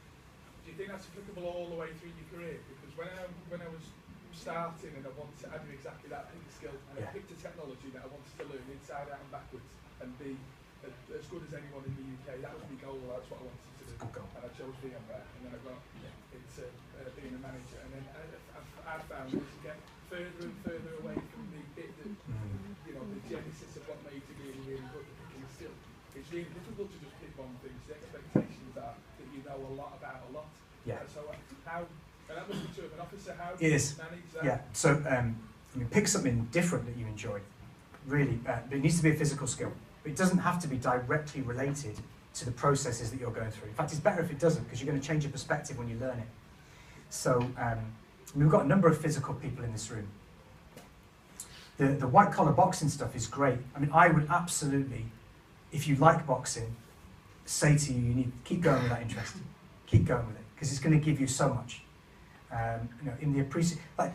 Speaker 1: Do you think that's applicable all the way through your career? Because when I was starting and I did exactly that, pick a skill, and I picked a technology that I wanted to learn inside out and backwards and be as good as anyone in the UK. That was my goal. That's what I wanted to do.
Speaker 2: Good goal.
Speaker 1: And I chose VMware, and then I got into being a manager. And then I found as you get further and further away from the bit that the genesis of what made you really, really good at picking a skill, it's really difficult to just pick one thing. The expectations are that you know a lot about a lot.
Speaker 2: Yeah.
Speaker 1: So how, and that must be true of an officer, how do
Speaker 2: It
Speaker 1: you
Speaker 2: is.
Speaker 1: manage that?
Speaker 2: Yeah, so pick something different that you enjoy. Really, but it needs to be a physical skill. But it doesn't have to be directly related to the processes that you're going through. In fact, it's better if it doesn't, because you're going to change your perspective when you learn it. So we've got a number of physical people in this room. The white-collar boxing stuff is great. I mean, I would absolutely, if you like boxing, say to you, you need to keep going with that interest. Keep going with it, because it's going to give you so much. In the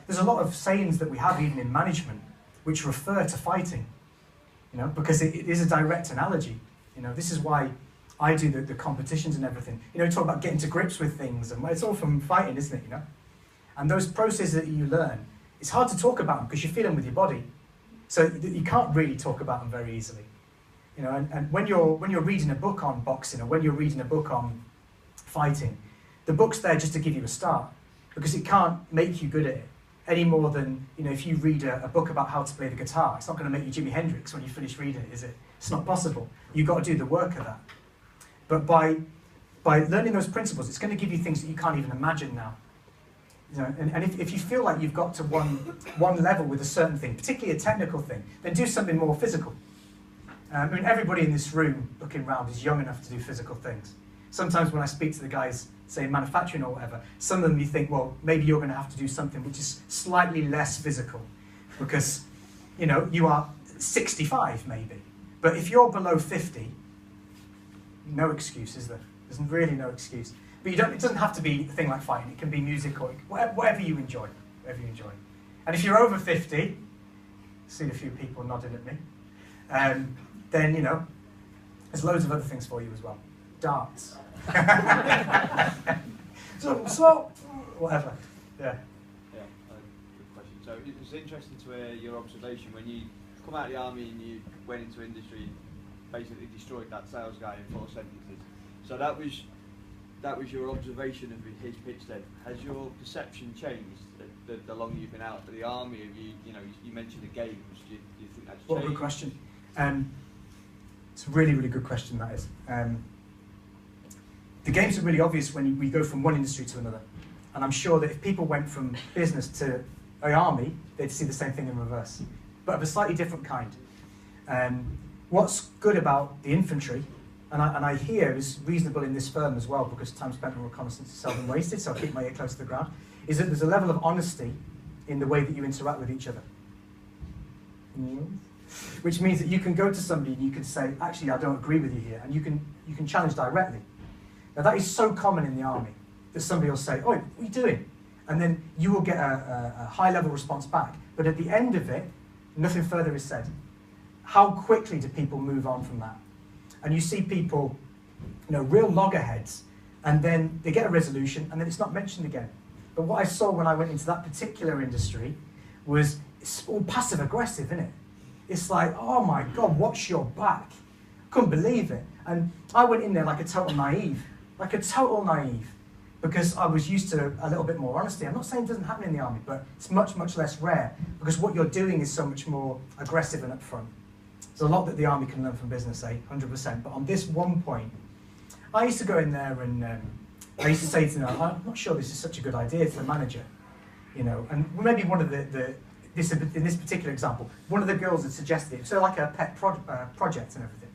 Speaker 2: there's a lot of sayings that we have even in management which refer to fighting, because it is a direct analogy. This is why I do the competitions and everything. Talk about getting to grips with things, and it's all from fighting, isn't it? And those processes that you learn, it's hard to talk about them because you feel them with your body, so you can't really talk about them very easily. And when you're reading a book on boxing or when you're reading a book on fighting, the book's there just to give you a start, because it can't make you good at it any more than if you read a book about how to play the guitar. It's not going to make you Jimi Hendrix when you finish reading it, is it? It's not possible. You've got to do the work of that. But by learning those principles, it's going to give you things that you can't even imagine now. And if you feel like you've got to one level with a certain thing, particularly a technical thing, then do something more physical. Everybody in this room looking around is young enough to do physical things. Sometimes when I speak to the guys, say manufacturing or whatever, some of them you think, well, maybe you're going to have to do something which is slightly less physical, because you are 65 maybe. But if you're below 50, no excuse, is there? There's really no excuse. But it doesn't have to be a thing like fighting. It can be music or whatever you enjoy. Whatever you enjoy. And if you're over 50, I've seen a few people nodding at me, then there's loads of other things for you as well. Darts. so, whatever. Yeah.
Speaker 3: Yeah, good question. So it was interesting to hear your observation when you come out of the army and you went into industry, basically destroyed that sales guy in 4 sentences. So that was your observation of his pitch then. Has your perception changed the longer you've been out of the army? Have you mentioned the games. Do you think that's changed?
Speaker 2: What a good question. It's a really, really good question, that is. The games are really obvious when we go from one industry to another. And I'm sure that if people went from business to the army, they'd see the same thing in reverse, but of a slightly different kind. What's good about the infantry, and I hear is reasonable in this firm as well, because time spent on reconnaissance is seldom wasted, so I'll keep my ear close to the ground, is that there's a level of honesty in the way that you interact with each other. Which means that you can go to somebody and you can say, actually, I don't agree with you here, and you can challenge directly. Now that is so common in the army, that somebody will say, oh, what are you doing? And then you will get a high-level response back. But at the end of it, nothing further is said. How quickly do people move on from that? And you see people, real loggerheads, and then they get a resolution, and then it's not mentioned again. But what I saw when I went into that particular industry was it's all passive-aggressive, isn't it? It's like, oh my God, watch your back. Couldn't believe it. And I went in there like a total naive, because I was used to a little bit more honesty. I'm not saying it doesn't happen in the army, but it's much, much less rare, because what you're doing is so much more aggressive and upfront. There's a lot that the army can learn from business, 100%. But on this one point, I used to go in there and I used to say to them, I'm not sure this is such a good idea to the manager, and maybe one of in this particular example, one of the girls had suggested it, so like a pet project and everything.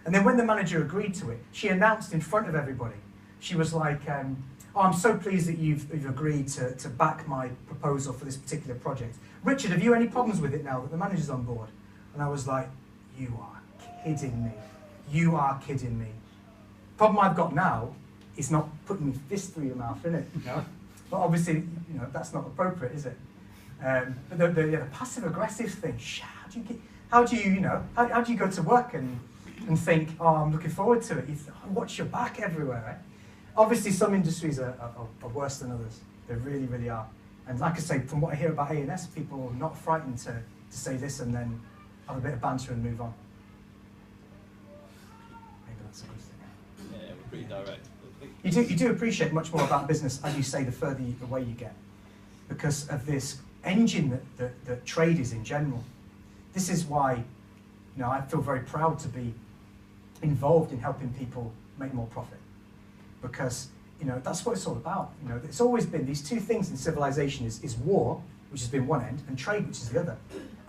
Speaker 2: And then when the manager agreed to it, she announced in front of everybody, she was like, oh, I'm so pleased that you've agreed to back my proposal for this particular project. Richard, have you any problems with it now that the manager's on board? And I was like, you are kidding me. You are kidding me. Problem I've got now is not putting my fist through your mouth, innit? But obviously, that's not appropriate, is it? But the passive-aggressive thing, how do you go to work and think, oh, I'm looking forward to it? You think, oh, watch your back everywhere, right? Obviously, some industries are worse than others. They really, really are. And like I say, from what I hear about ANS, people are not frightened to say this and then have a bit of banter and move on. Maybe that's a good thing.
Speaker 3: Yeah, we're pretty direct.
Speaker 2: You do appreciate much more about business, as you say, the further away you get, because of this engine that trade is in general. This is why, I feel very proud to be involved in helping people make more profit, because that's what it's all about. It's always been these two things in civilization: is war, which has been one end, and trade, which is the other.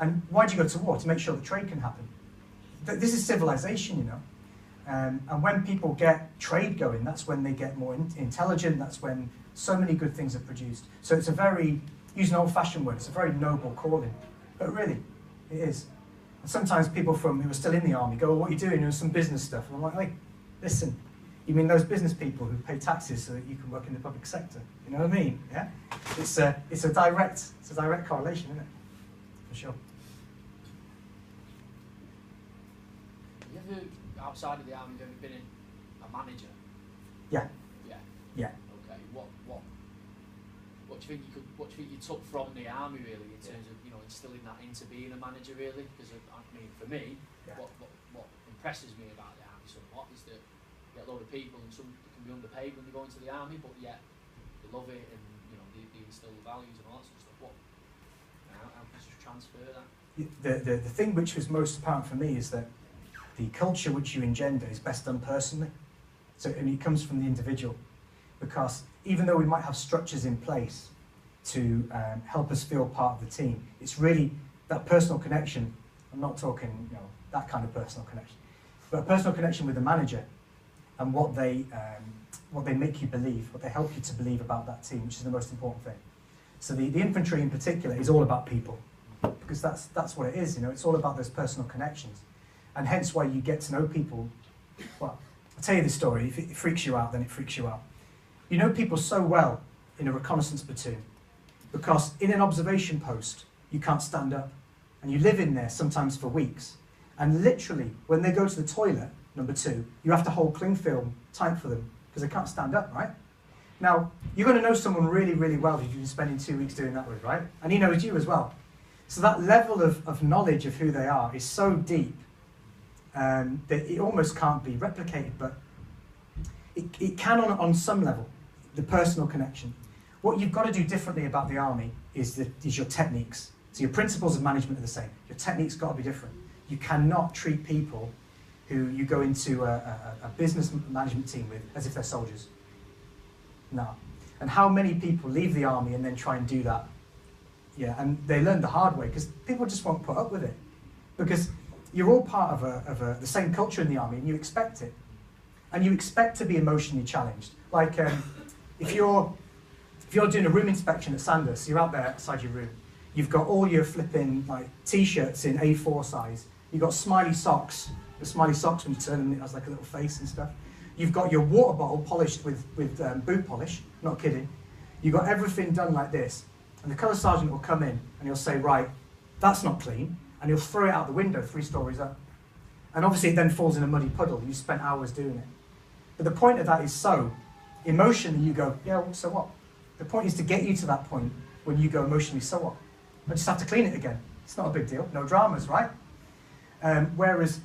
Speaker 2: And why do you go to war? To make sure that trade can happen. This is civilization, and when people get trade going, that's when they get more intelligent. That's when so many good things are produced. So it's use an old-fashioned word, it's a very noble calling. But really, it is. And sometimes people who are still in the army go, well, what are you doing? Some business stuff. And I'm like, hey, listen, you mean those business people who pay taxes so that you can work in the public sector? You know what I mean? Yeah? It's a direct correlation, isn't it? For sure.
Speaker 5: Have you ever, outside of the army, have you been a manager?
Speaker 2: Yeah.
Speaker 5: Yeah.
Speaker 2: Yeah.
Speaker 5: Okay. What do you think you took from the army really in terms of instilling that into being a manager really? Because for me,
Speaker 2: Yeah.
Speaker 5: what impresses me about the army somewhat is that you get a lot of people and some can be underpaid when they go into the army, but yet they love it and they instill the values and all that sort of stuff. How can you transfer that?
Speaker 2: The thing which was most apparent for me is that the culture which you engender is best done personally. So, and it comes from the individual, because even though we might have structures in place to help us feel part of the team, it's really that personal connection. I'm not talking, that kind of personal connection, but a personal connection with the manager and what they make you believe, what they help you to believe about that team, which is the most important thing. So the infantry in particular is all about people, because that's what it is. It's all about those personal connections, and hence why you get to know people. Well, I'll tell you this story. If it freaks you out, then it freaks you out. You know people so well in a reconnaissance platoon, because in an observation post, you can't stand up. And you live in there sometimes for weeks. And literally, when they go to the toilet, number 2, you have to hold cling film tight for them, because they can't stand up, right? Now, you're going to know someone really, really well who you've been spending 2 weeks doing that with, right? And he knows you as well. So that level of knowledge of who they are is so deep that it almost can't be replicated, but it can on some level, the personal connection. What you've got to do differently about the army is your techniques. So your principles of management are the same. Your techniques got to be different. You cannot treat people who you go into a business management team with as if they're soldiers. No. And how many people leave the army and then try and do that? Yeah, and they learn the hard way because people just won't put up with it. Because you're all part of the same culture in the army and you expect it. And you expect to be emotionally challenged. Like if you're doing a room inspection at Sanders, you're out there outside your room, you've got all your flipping like t-shirts in A4 size, you've got smiley socks, the smiley socks when you turn them, it has like a little face and stuff. You've got your water bottle polished with boot polish, not kidding. You've got everything done like this. And the colour sergeant will come in and he'll say, right, that's not clean. And he'll throw it out the window 3 stories up. And obviously it then falls in a muddy puddle. You spent hours doing it. But the point of that is so emotionally you go, yeah, well, so what? The point is to get you to that point when you go emotionally, so what? I just have to clean it again. It's not a big deal. No dramas, right? Whereas,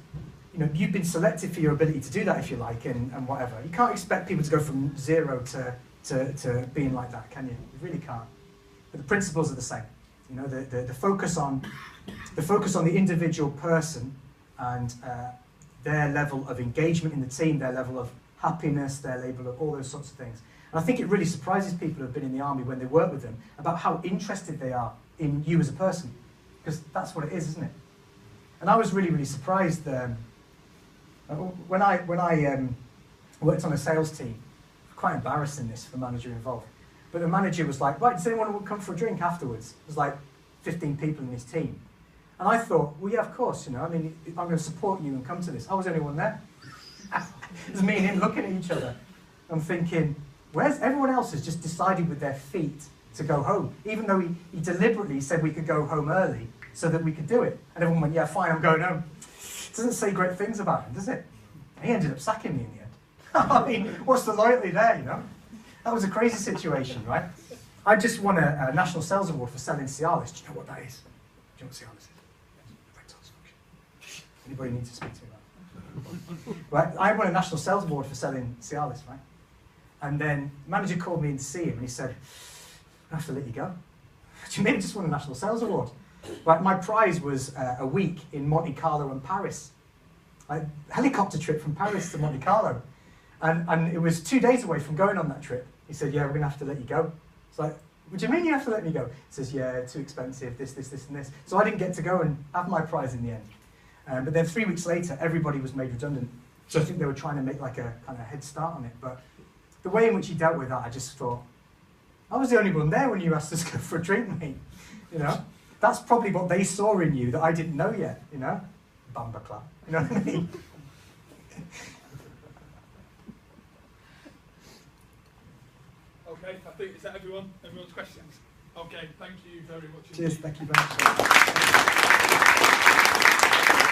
Speaker 2: you know, you've been selected for your ability to do that, if you like, and whatever. You can't expect people to go from 0 to being like that, can you? You really can't. But the principles are the same. You know, the focus on the individual person and their level of engagement in the team, their level of happiness, their level of all those sorts of things. And I think it really surprises people who have been in the army when they work with them about how interested they are in you as a person, because that's what it is, isn't it? And I was really, really surprised when I worked on a sales team. Quite embarrassing this for the manager involved. But the manager was like, right, does anyone want to come for a drink afterwards? There's like 15 people in his team. And I thought, well, yeah, of course, you know, I mean, I'm going to support you and come to this. I was the only one there. It was me and him looking at each other. I'm thinking, where's everyone else has just decided with their feet to go home, even though he deliberately said we could go home early so that we could do it. And everyone went, yeah, fine, I'm going home. It doesn't say great things about him, does it? He ended up sacking me in the end. I mean, what's the loyalty there, you know? That was a crazy situation, right? I just won a National Sales Award for selling Cialis. Do you know what that is? Do you know what Cialis is? Erectile dysfunction. Anybody need to speak to me about it? Right? I won a National Sales Award for selling Cialis, right? And then the manager called me in to see him and he said, I have to let you go. What do you mean I just won a National Sales Award? Right, my prize was a week in Monte Carlo and Paris. A helicopter trip from Paris to Monte Carlo. And it was 2 days away from going on that trip. He said, yeah, we're going to have to let you go. It's like, what do you mean you have to let me go? He says, yeah, too expensive, this, and this. So I didn't get to go and have my prize in the end. But then 3 weeks later, everybody was made redundant. So I think they were trying to make like a kind of head start on it. But the way in which he dealt with that, I just thought, I was the only one there when you asked us to go for a drink, mate. You know? That's probably what they saw in you that I didn't know yet, you know? Bamba club. You know what I mean?
Speaker 1: Okay, I think, is that everyone's questions? Okay, thank you very much.
Speaker 2: Cheers, thank you very much.